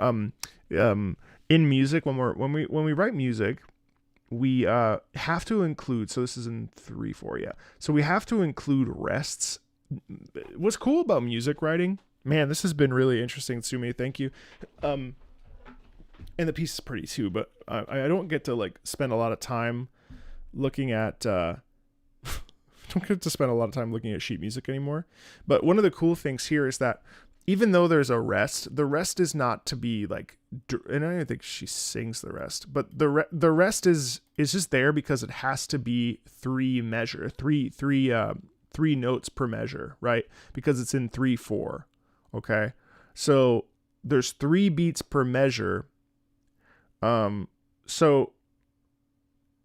in music, when we write music, we have to include, so this is in 3/4, yeah. So we have to include rests. What's cool about music writing, man, this has been really interesting, Sumi. Thank you. And the piece is pretty too, but I don't get to like spend a lot of time looking at don't get to spend a lot of time looking at sheet music anymore. But one of the cool things here is that even though there's a rest, the rest is not to be like, and I don't even think she sings the rest, but the rest is just there because it has to be three notes per measure, right? Because it's in 3/4. Okay. So there's 3 beats per measure. So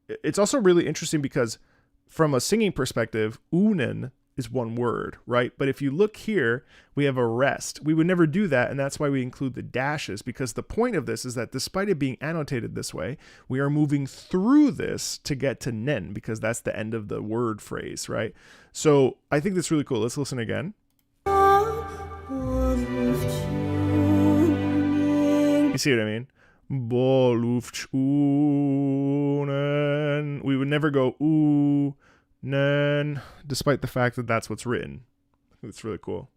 it's also really interesting because from a singing perspective, unen is one word, right? But if you look here, we have a rest. We would never do that, and that's why we include the dashes, because the point of this is that despite it being annotated this way, we are moving through this to get to nen, because that's the end of the word phrase, right? So I think that's really cool. Let's listen again. You see what I mean? We would never go ooh, nen, despite the fact that that's what's written. It's really cool.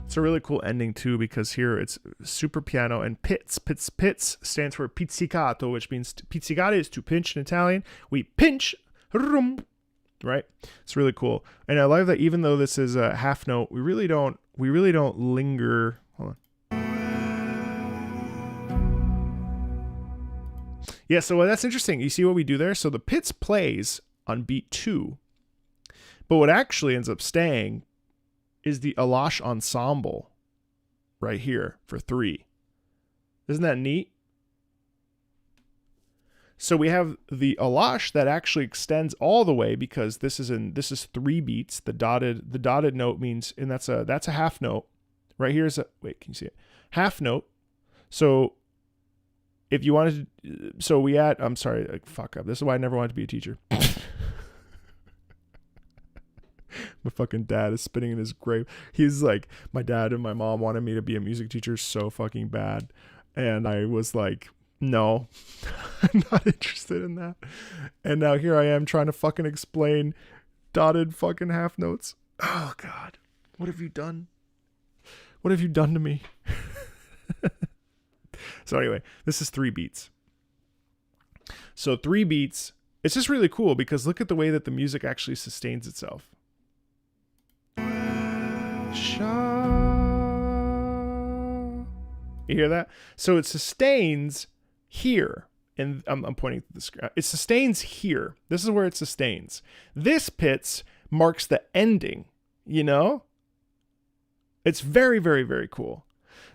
It's a really cool ending too, because here it's super piano, and pizz stands for pizzicato, which means pizzicare is to pinch in Italian. We pinch, right? It's really cool. And I love that even though this is a half note, we really don't linger. Hold on. Yeah, so that's interesting. You see what we do there? So the pizz plays on beat 2, but what actually ends up staying is the Alash ensemble right here for 3. Isn't that neat? So we have the Alash that actually extends all the way, because this is 3 beats. The dotted note means, and that's a half note. Right here is wait, can you see it? Half note. So if you wanted to, so we add, I'm sorry, fuck up. This is why I never wanted to be a teacher. My fucking dad is spinning in his grave. He's like, my dad and my mom wanted me to be a music teacher so fucking bad. And I was like, no, I'm not interested in that. And now here I am trying to fucking explain dotted fucking half notes. Oh God, what have you done? What have you done to me? So anyway, this is 3 beats. So 3 beats. It's just really cool because look at the way that the music actually sustains itself. You hear that? So it sustains here. And I'm pointing to the screen. It sustains here. This is where it sustains. This pitch marks the ending, you know? It's very, very, very cool.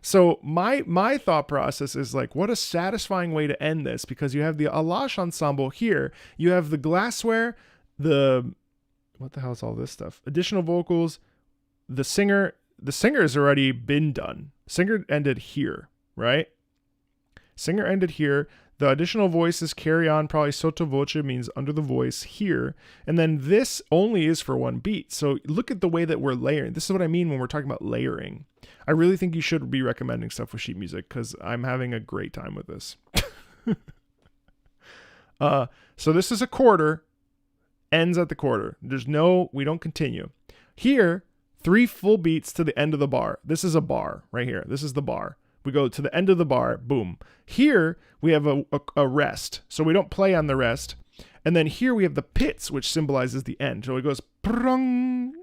So my thought process is like, what a satisfying way to end this, because you have the Alash ensemble here. You have the glassware, what the hell is all this stuff? Additional vocals, the singer's already been done. Singer ended here, right? Singer ended here. The additional voices carry on, probably sotto voce means under the voice here. And then this only is for 1 beat. So look at the way that we're layering. This is what I mean when we're talking about layering. I really think you should be recommending stuff with sheet music because I'm having a great time with this. So this is a quarter, ends at the quarter. We don't continue. Here, 3 full beats to the end of the bar. This is a bar right here. This is the bar. We go to the end of the bar, boom. Here, we have a rest. So we don't play on the rest. And then here we have the pits, which symbolizes the end. So it goes, prong,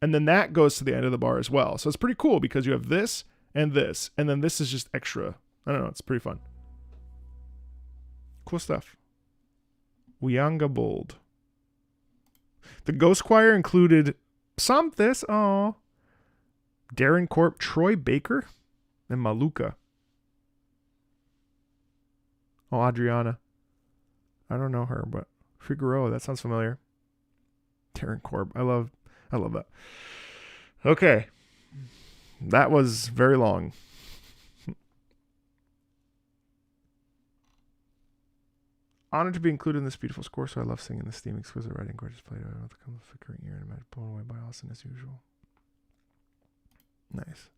and then that goes to the end of the bar as well. So it's pretty cool because you have this, and then this is just extra. I don't know, it's pretty fun. Cool stuff. Uyanga Bold. The Ghost Choir included Somethis, Darren Corp, Troy Baker, and Maluka. Oh, Adriana. I don't know her, but Figueroa, that sounds familiar. Darren Corp. I love that. Okay. That was very long. Honored to be included in this beautiful score, so I love singing this theme. Exquisite writing, gorgeous play. I don't have to come with a flickering ear and imagine blown away by Austin as usual. Nice.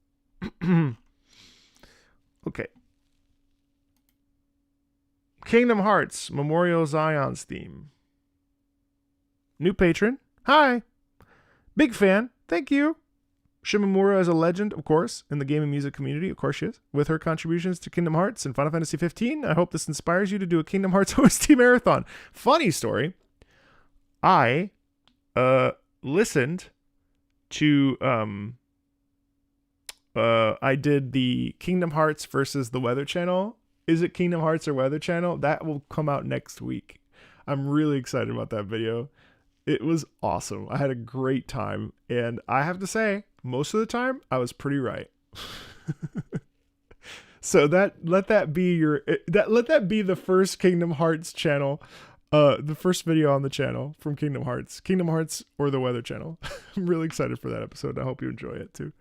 Okay. Kingdom Hearts Memorial Zion's theme. New patron. Hi. Big fan. Thank you. Shimamura is a legend, of course, in the game and music community. Of course she is. With her contributions to Kingdom Hearts and Final Fantasy 15, I hope this inspires you to do a Kingdom Hearts OST marathon. Funny story. I listened to I did the Kingdom Hearts versus the Weather Channel. Is it Kingdom Hearts or Weather Channel? That will come out next week. I'm really excited about that video. It was awesome. I had a great time. And I have to say, most of the time, I was pretty right. So let that be the first Kingdom Hearts channel. The first video on the channel from Kingdom Hearts or the Weather Channel. I'm really excited for that episode. I hope you enjoy it too.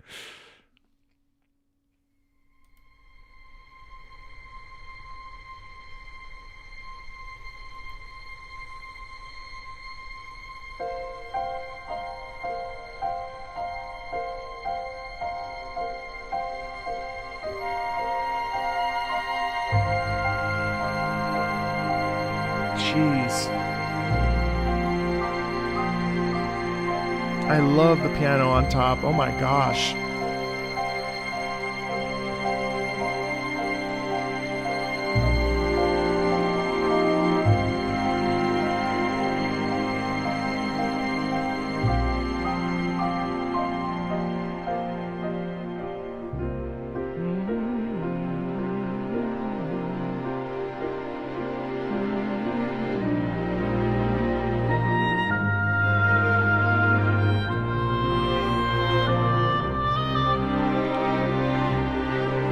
Jeez. I love the piano on top. Oh my gosh.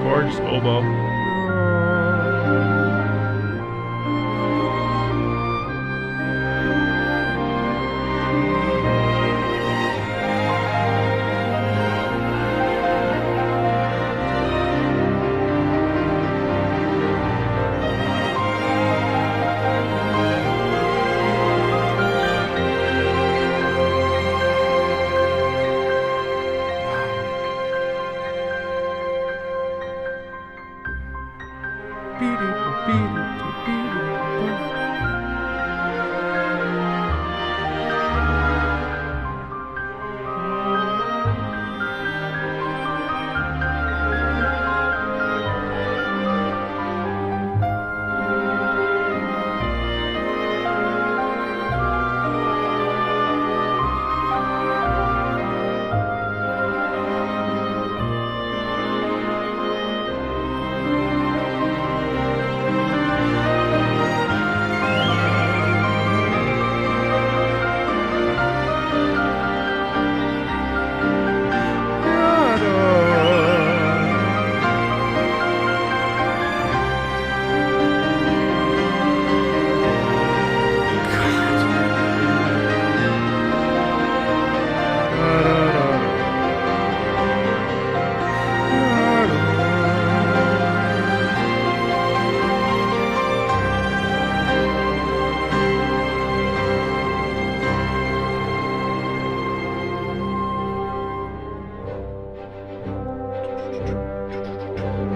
Gorgeous oboe.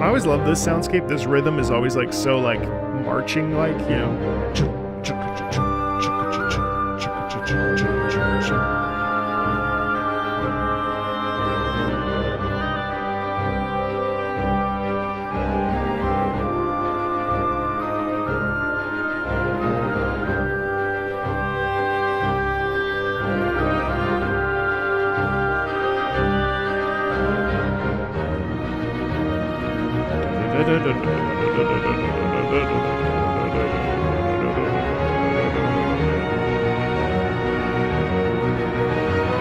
I always love this soundscape. This rhythm is always like so like marching, like, you know.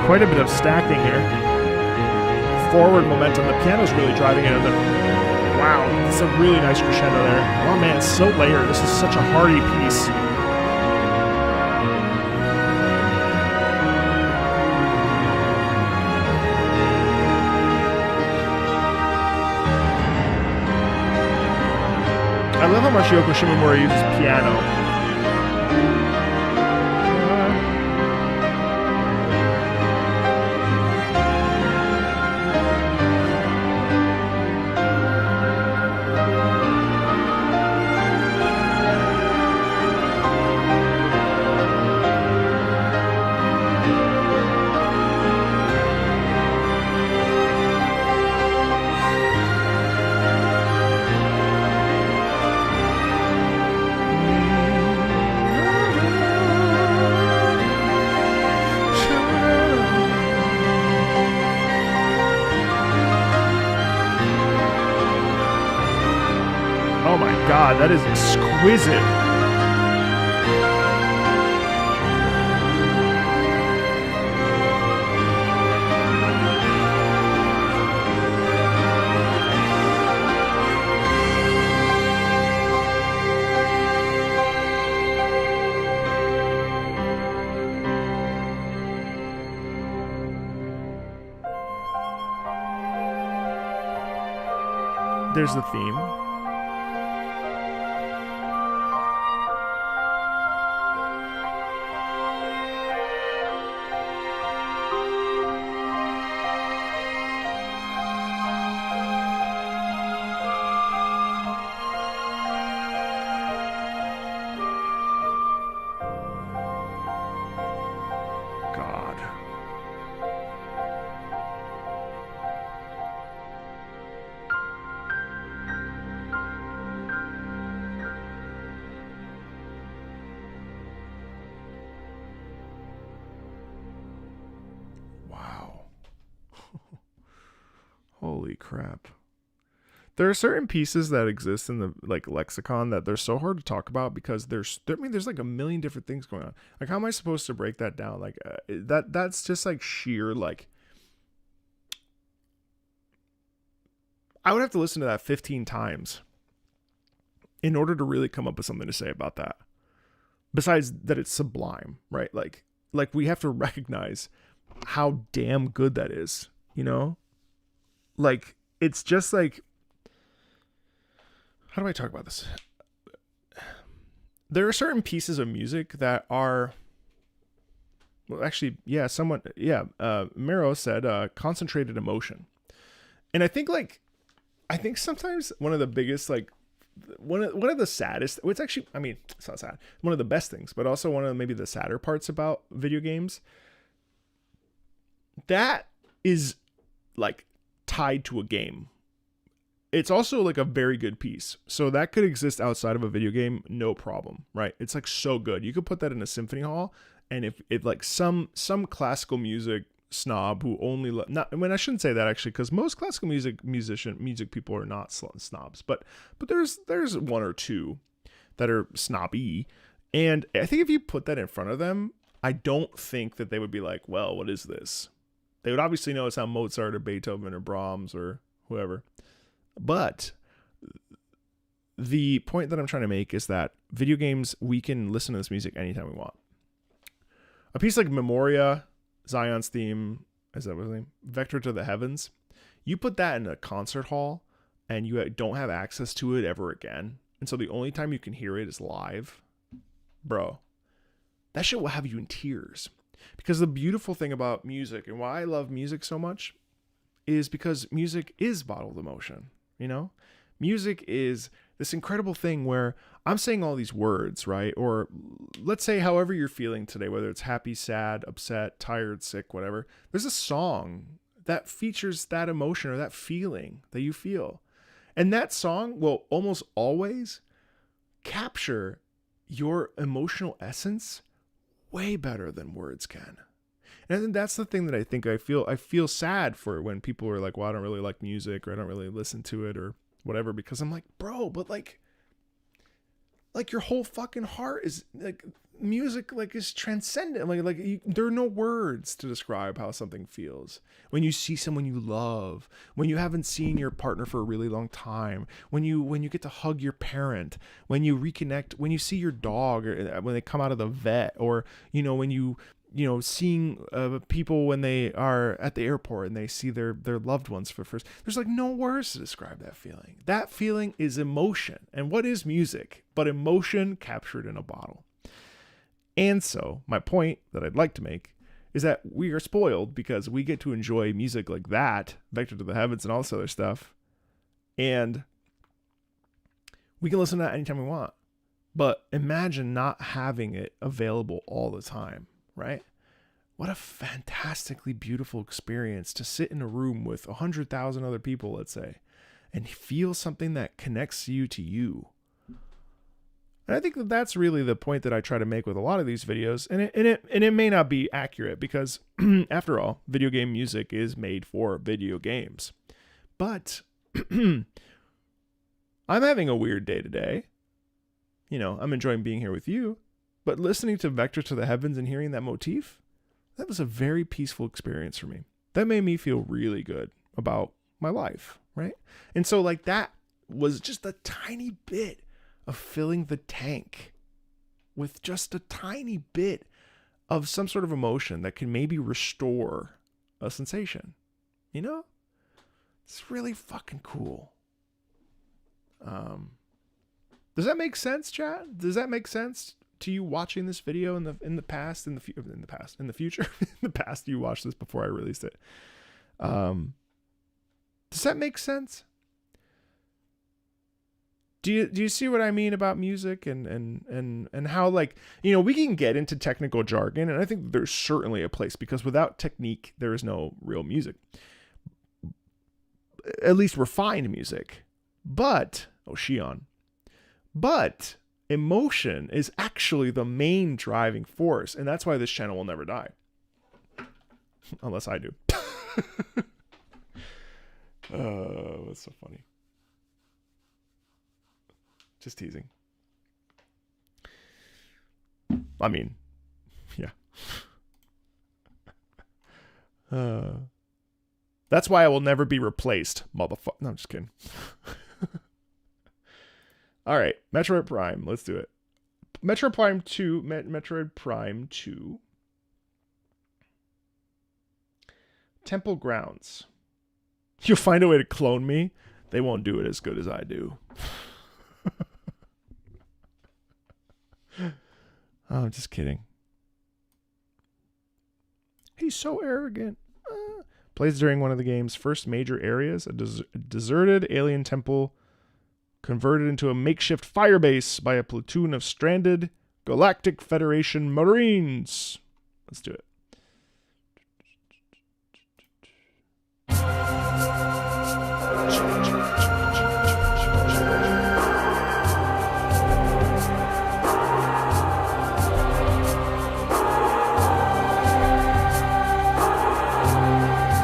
Quite a bit of stacking here. Forward momentum. The piano's really driving it. Wow, it's a really nice crescendo there. Oh man, it's so layered. This is such a hearty piece. I love how much Yoko Shimomura uses piano. Oh my God, that is exquisite. There's the theme. God. Wow. Holy crap. There are certain pieces that exist in the like lexicon that they're so hard to talk about because there's like a million different things going on. Like, how am I supposed to break that down? Like that's just like sheer like. I would have to listen to that 15 times in order to really come up with something to say about that. Besides that, it's sublime, right? Like we have to recognize how damn good that is, you know? Like, it's just like, how do I talk about this? There are certain pieces of music that are, well, actually, yeah, Mero said concentrated emotion. And I think sometimes one of the biggest like one of the saddest, well, it's actually, I mean, it's not sad, one of the best things, but also one of maybe the sadder parts about video games, that is like tied to a game. It's also like a very good piece. So that could exist outside of a video game, no problem, right? It's like so good. You could put that in a symphony hall, and if like some classical music snob who only not, I mean, I shouldn't say that actually, because most classical music people are not snobs, but there's one or two that are snobby, and I think if you put that in front of them, I don't think that they would be like, well, what is this? They would obviously know it's not Mozart or Beethoven or Brahms or whoever. But the point that I'm trying to make is that video games, we can listen to this music anytime we want. A piece like Memoria, Zion's theme, is that what his name? Vector to the Heavens. You put that in a concert hall and you don't have access to it ever again. And so the only time you can hear it is live. Bro, that shit will have you in tears. Because the beautiful thing about music, and why I love music so much, is because music is bottled emotion. You know, music is this incredible thing where I'm saying all these words, right? Or let's say however you're feeling today, whether it's happy, sad, upset, tired, sick, whatever. There's a song that features that emotion or that feeling that you feel. And that song will almost always capture your emotional essence way better than words can. And I think that's the thing that I feel sad for when people are like, well, I don't really like music, or I don't really listen to it or whatever, because I'm like, bro, but like your whole fucking heart is like, music like is transcendent. There are no words to describe how something feels. When you see someone you love, when you haven't seen your partner for a really long time, when you get to hug your parent, when you reconnect, when you see your dog, or when they come out of the vet, or, you know, when seeing people when they are at the airport and they see their loved ones for first. There's like no words to describe that feeling. That feeling is emotion. And what is music but emotion captured in a bottle? And so my point that I'd like to make is that we are spoiled because we get to enjoy music like that, Vector to the Heavens and all this other stuff, and we can listen to that anytime we want. But imagine not having it available all the time. Right? What a fantastically beautiful experience to sit in a room with 100,000 other people, let's say, and feel something that connects you to you. And I think that that's really the point that I try to make with a lot of these videos. And it may not be accurate because, after all, video game music is made for video games. But I'm having a weird day today. You know, I'm enjoying being here with you. But listening to Vector to the Heavens and hearing that motif, that was a very peaceful experience for me. That made me feel really good about my life, right? And so like that was just a tiny bit of filling the tank with just a tiny bit of some sort of emotion that can maybe restore a sensation. You know? It's really fucking cool. Does that make sense, chat? Does that make sense to you watching this video in the future? In the past, you watched this before I released it. Does that make sense? Do you see what I mean about music and how, like, you know, we can get into technical jargon, and I think there's certainly a place, because without technique there is no real music, at least refined music. But emotion is actually the main driving force, and that's why this channel will never die. Unless I do. That's so funny. Just teasing. I mean, yeah. That's why I will never be replaced, motherfucker. No, I'm just kidding. All right, Metroid Prime. Let's do it. Metroid Prime 2. Metroid Prime 2. Temple Grounds. You'll find a way to clone me. They won't do it as good as I do. Oh, I'm just kidding. He's so arrogant. Plays during one of the game's first major areas, a deserted alien temple converted into a makeshift firebase by a platoon of stranded Galactic Federation Marines. Let's do it.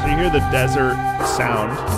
So you hear the desert sound.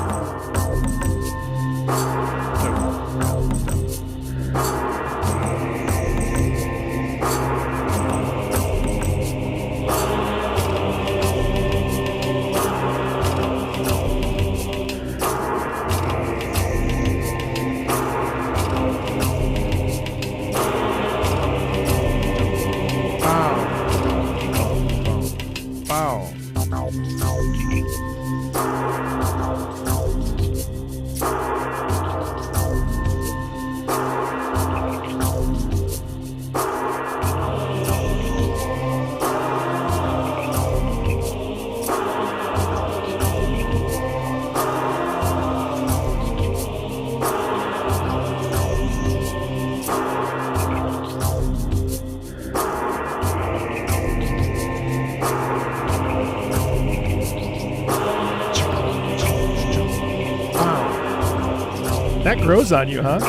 That grows on you, huh?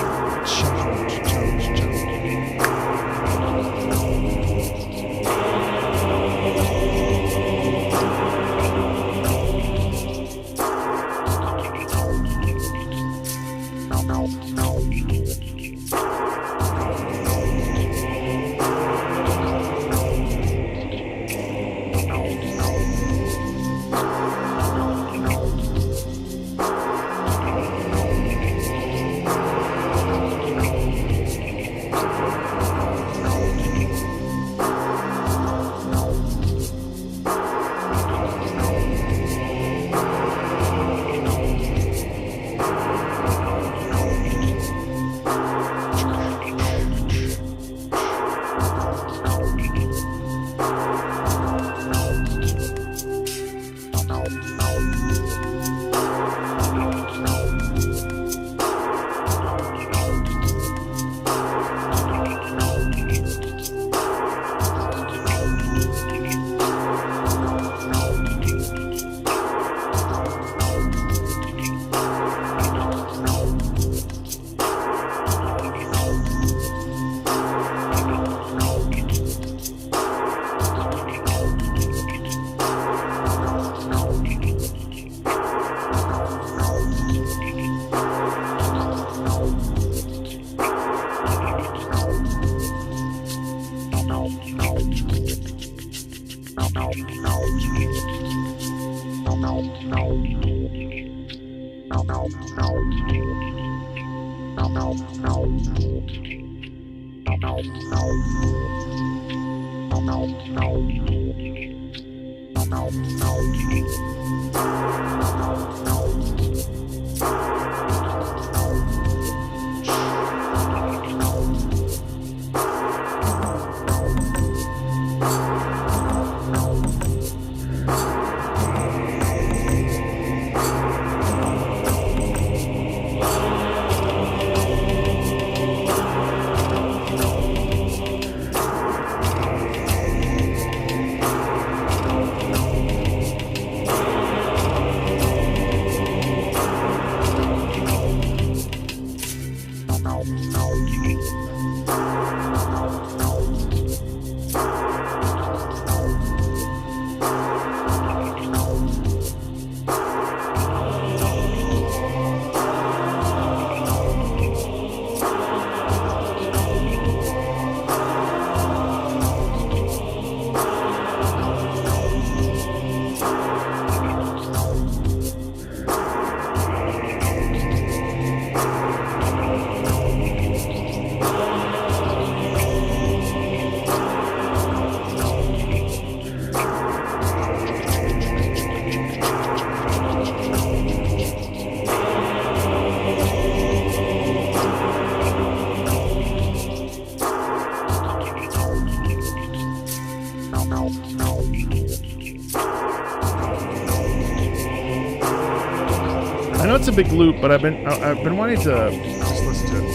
I know it's a big loop, but I've been wanting to just listen to it.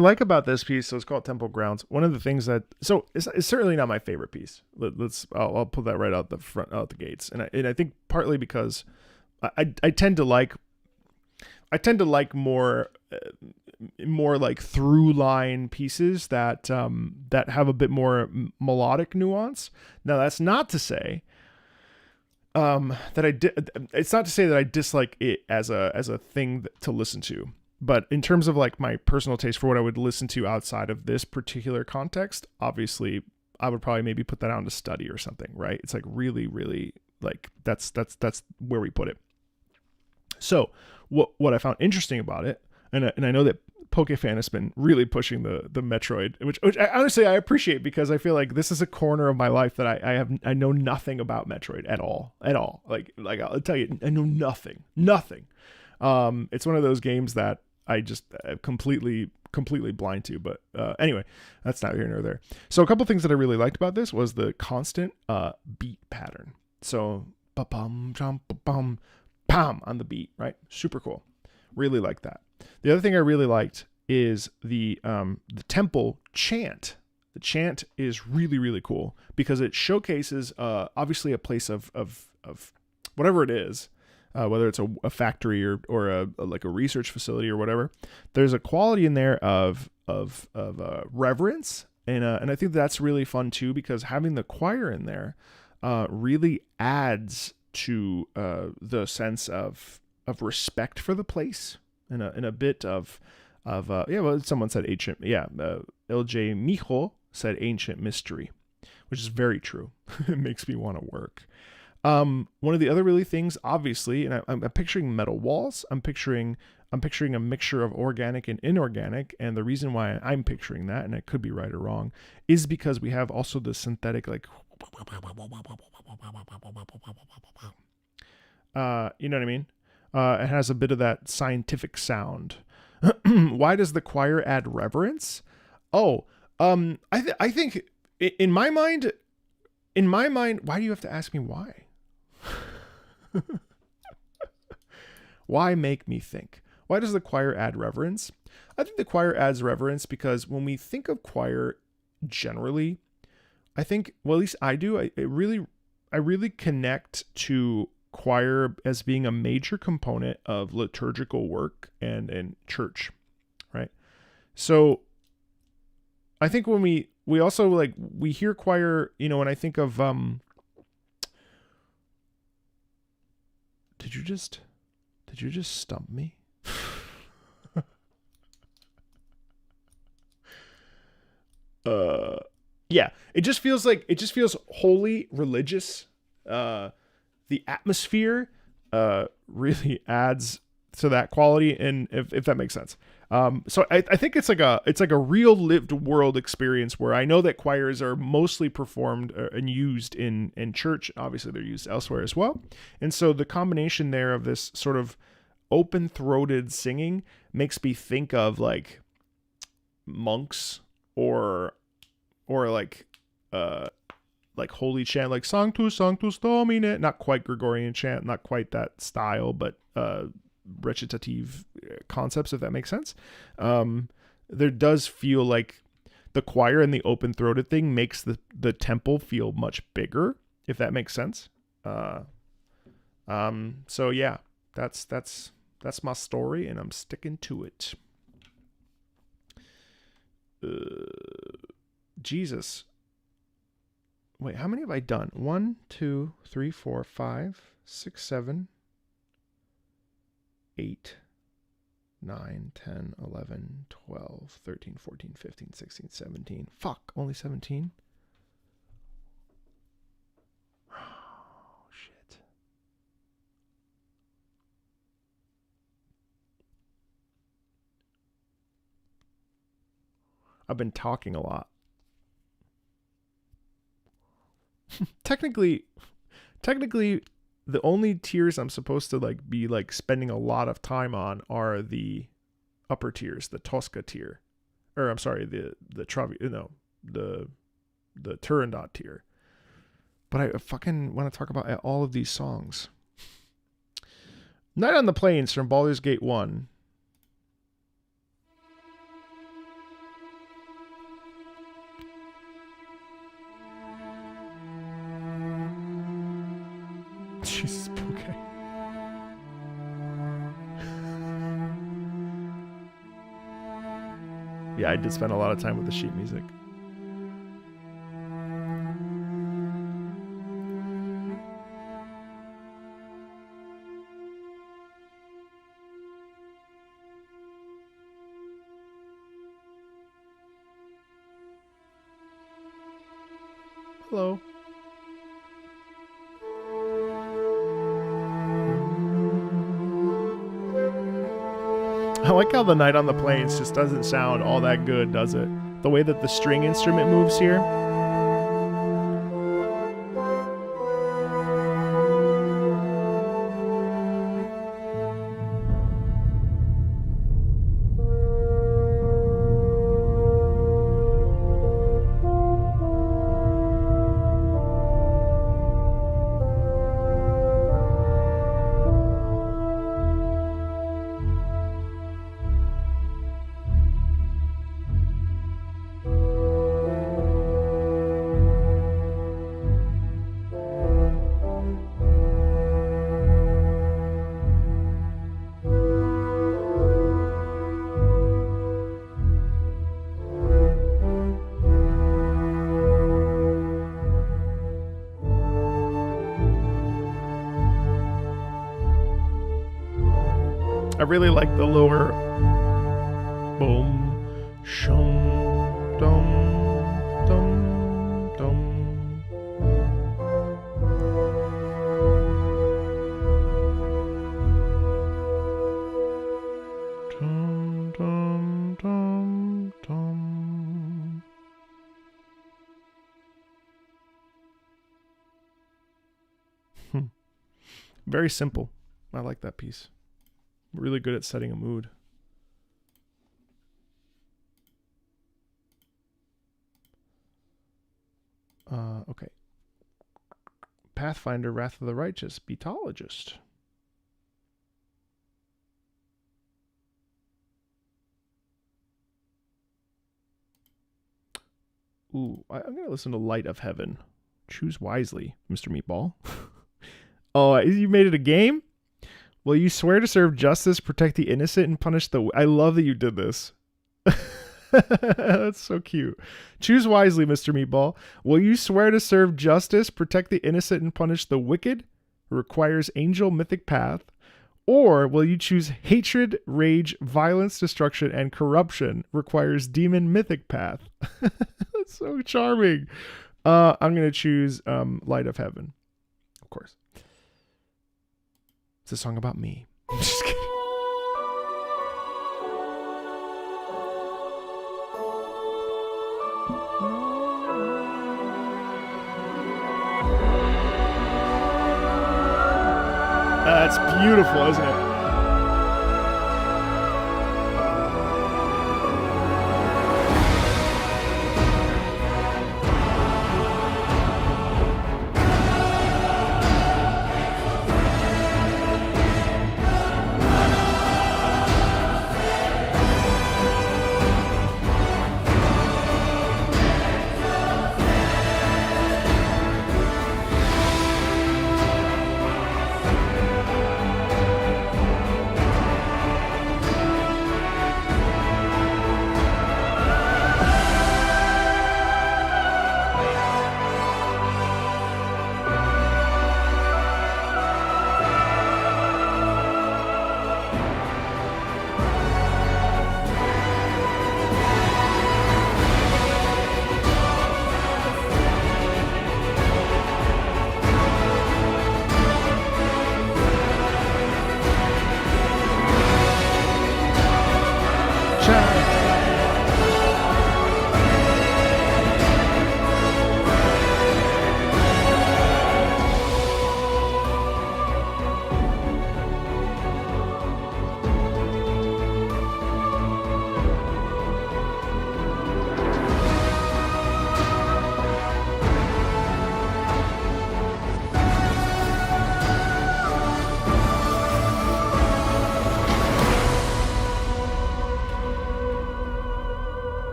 like about this piece, so it's called Temple Grounds. One of the things that, so it's certainly not my favorite piece. I'll put that right out the gates, and I think partly because I tend to like more like through line pieces that have a bit more melodic nuance. Now that's not to say it's not to say that I dislike it as a thing to listen to. But in terms of like my personal taste for what I would listen to outside of this particular context, obviously I would probably maybe put that on to study or something, right? It's like really, really like that's where we put it. So what I found interesting about it, and I know that PokeFan has been really pushing the Metroid, which I, honestly I appreciate, because I feel like this is a corner of my life that I know nothing about Metroid at all. Like I'll tell you, I know nothing. It's one of those games that I just completely blind to. But anyway, that's neither here nor there. So a couple things that I really liked about this was the constant beat pattern. So ba-bum, jump, ba-bum, bam on the beat, right? Super cool. Really like that. The other thing I really liked is the temple chant. The chant is really, really cool because it showcases obviously a place of whatever it is. Whether it's a factory or a like a research facility or whatever, there's a quality in there of reverence, and I think that's really fun too, because having the choir in there really adds to the sense of respect for the place, and a bit of well, someone said ancient, LJ Mijo said ancient mystery, which is very true. It makes me want to work. One of the other really things, obviously, and I'm picturing metal walls. I'm picturing a mixture of organic and inorganic, and the reason why I'm picturing that, and I could be right or wrong, is because we have also the synthetic, like, you know what I mean? It has a bit of that scientific sound. Why does the choir add reverence? Oh, I think in my mind, why do you have to ask me why? Why make me think? Why does the choir add reverence? I think the choir adds reverence because when we think of choir generally, I think, well, at least I do, I really connect to choir as being a major component of liturgical work and church, right? So I think when we also like, we hear choir, when I think of, did you just stump me? Yeah, it just feels wholly religious. The atmosphere, really adds to that quality, and if that makes sense. So I think it's like a real lived world experience where I know that choirs are mostly performed and used in church. Obviously they're used elsewhere as well. And so the combination there of this sort of open-throated singing makes me think of like monks or like holy chant, like Sanctus Sanctus Domine, not quite Gregorian chant, not quite that style, but recitative concepts, if that makes sense. There does feel like the choir and the open-throated thing makes the temple feel much bigger, if that makes sense. So yeah, that's my story, and I'm sticking to it. Jesus. Wait, how many have I done? 1, 2, 3, 4, 5, 6, 7, 8, 9, 10, 11, 12, 13, 14, 15, 16, 17. Fuck, only 17? Oh, shit. I've been talking a lot. Technically, the only tiers I'm supposed to be spending a lot of time on are the upper tiers, the Tosca tier, or I'm sorry, the Turandot tier. But I fucking want to talk about all of these songs. Night on the Plains from Baldur's Gate 1. Jesus, okay. Yeah, I did spend a lot of time with the sheet music. Hello. I like how the Night on the Plains just doesn't sound all that good, does it? The way that the string instrument moves here. I really like the lower boom, shum, dum, dum, dum. Dum, dum, dum, dum. Very simple. I like that piece. Really good at setting a mood. Okay. Pathfinder, Wrath of the Righteous, Beatologist. Ooh, I'm going to listen to Light of Heaven. Choose wisely, Mr. Meatball. Oh, you made it a game? Will you swear to serve justice, protect the innocent, and punish the... I love that you did this. That's so cute. Choose wisely, Mr. Meatball. Will you swear to serve justice, protect the innocent, and punish the wicked? Requires angel mythic path. Or will you choose hatred, rage, violence, destruction, and corruption? Requires demon mythic path. That's so charming. I'm going to choose Light of Heaven. Of course. It's a song about me. I'm just kidding. That's beautiful, isn't it?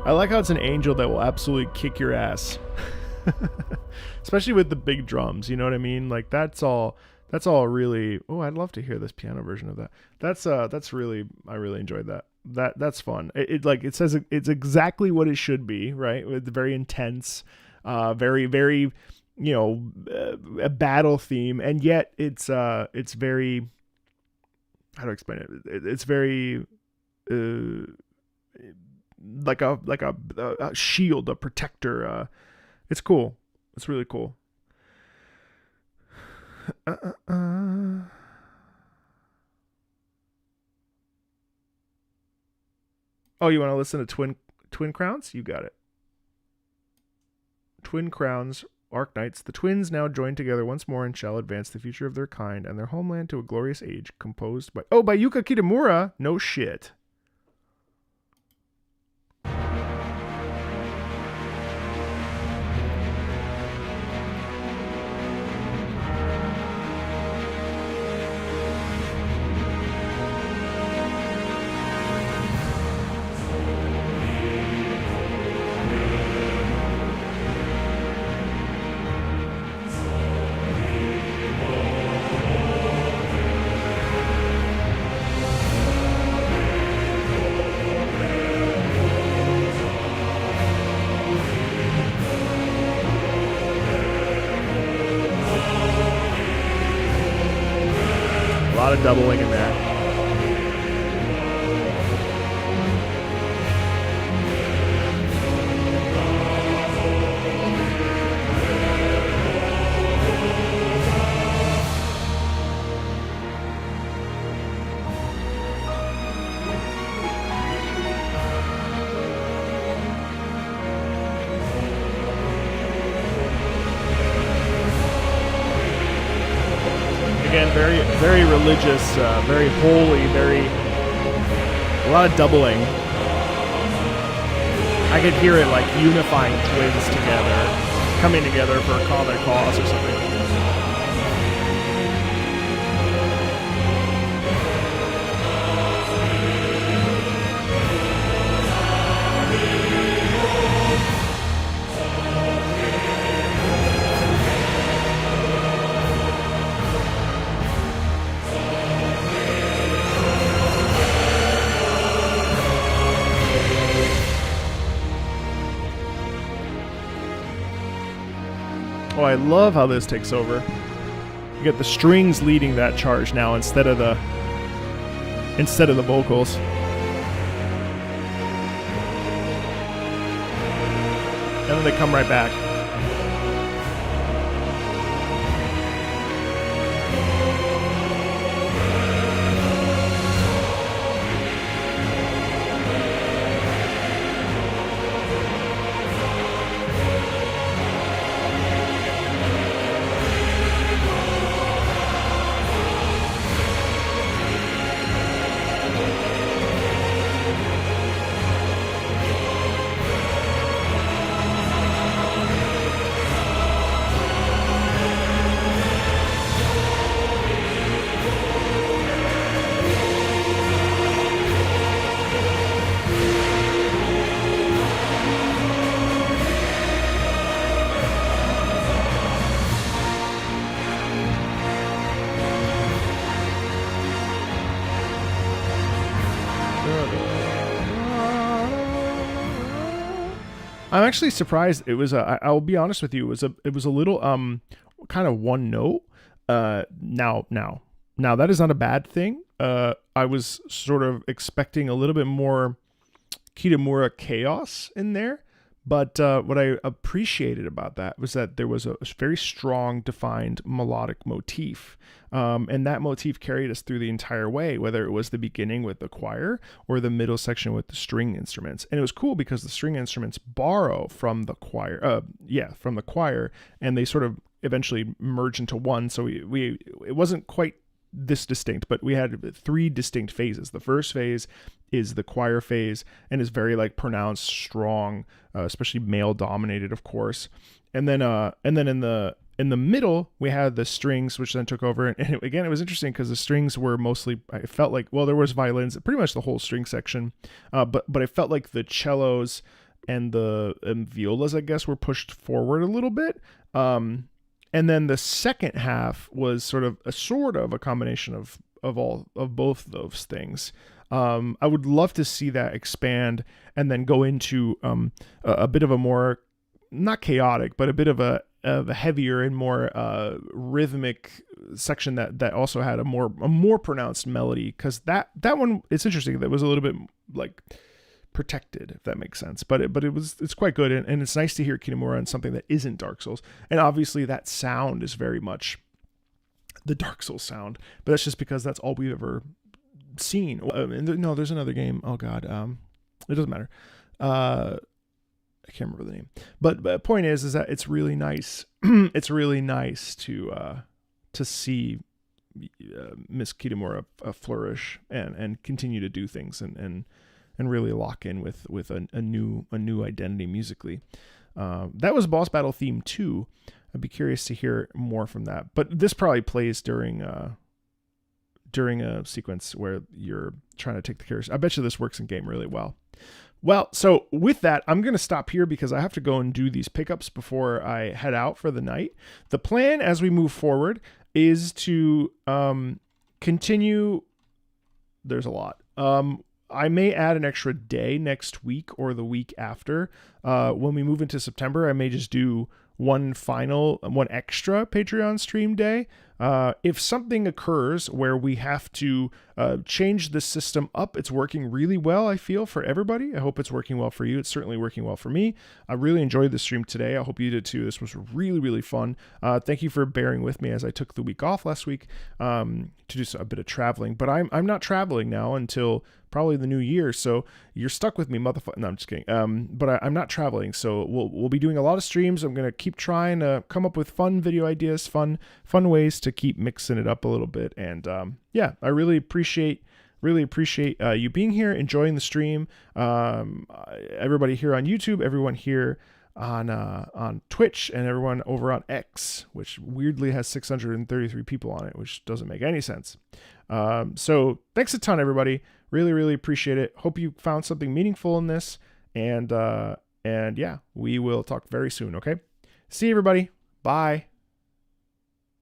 I like how it's an angel that will absolutely kick your ass. Especially with the big drums, you know what I mean? Like that's all really. Oh, I'd love to hear this piano version of that. That's really, I really enjoyed that. That's fun. It says it's exactly what it should be, right? With the very intense, very very, a battle theme, and yet it's very, how to explain it? It's very like a shield, a protector. It's cool. It's really cool. Oh, you want to listen to Twin Crowns? You got it. Twin Crowns, Arknights, the twins now join together once more and shall advance the future of their kind and their homeland to a glorious age, composed by Yuka Kitamura. No shit. A lot of doubling in there. Again, very, very religious, very holy, a lot of doubling. I could hear it like unifying twins together, coming together for a common cause or something. Oh, I love how this takes over. You get the strings leading that charge now instead of the vocals. And then they come right back. I'm actually surprised. It was I'll be honest with you. It was a little kind of one note. Now that is not a bad thing. I was sort of expecting a little bit more Kitamura chaos in there. But what I appreciated about that was that there was a very strong, defined melodic motif. And that motif carried us through the entire way, whether it was the beginning with the choir or the middle section with the string instruments. And it was cool because the string instruments borrow from the choir, and they sort of eventually merge into one. So it wasn't quite this distinct, but we had three distinct phases. The first phase is the choir phase and is very like pronounced, strong, especially male dominated, of course. And then in the middle we had the strings, which then took over. And again, it was interesting because the strings were mostly, I felt like, well, there was violins, pretty much the whole string section, but I felt like the cellos and violas, I guess, were pushed forward a little bit. And then the second half was sort of a combination of both of those things. I would love to see that expand and then go into a bit of a more, not chaotic, but a bit of a heavier and more rhythmic section that also had a more pronounced melody, because that one, it's interesting, that was a little bit like protected, if that makes sense, but it's quite good, and it's nice to hear Kitamura on something that isn't Dark Souls. And obviously that sound is very much the Dark Souls sound, but that's just because that's all we've ever seen. No, there's another game, oh god, it doesn't matter, I can't remember the name, but point is that it's really nice. It's really nice to see Miss Kitamura flourish and continue to do things and really lock in with a new identity musically. That was Boss Battle Theme 2. I'd be curious to hear more from that. But this probably plays during a sequence where you're trying to take the characters. I bet you this works in game really well. Well, so with that, I'm going to stop here because I have to go and do these pickups before I head out for the night. The plan as we move forward is to continue. There's a lot. I may add an extra day next week or the week after. When we move into September, I may just do one extra Patreon stream day. If something occurs where we have to change the system up, it's working really well, I feel, for everybody. I hope it's working well for you. It's certainly working well for me. I really enjoyed the stream today. I hope you did too. This was really, really fun. Thank you for bearing with me as I took the week off last week to do a bit of traveling. But I'm not traveling now until probably the new year, so you're stuck with me, motherfucker. No, I'm just kidding. But I'm not traveling, so we'll be doing a lot of streams. I'm gonna keep trying to come up with fun video ideas, fun ways to keep mixing it up a little bit. And yeah, I really appreciate you being here, enjoying the stream. Everybody here on YouTube, everyone here on Twitch, and everyone over on X, which weirdly has 633 people on it, which doesn't make any sense. So thanks a ton, everybody. Really appreciate it. Hope you found something meaningful in this, and yeah, we will talk very soon. Okay, see you, everybody. Bye.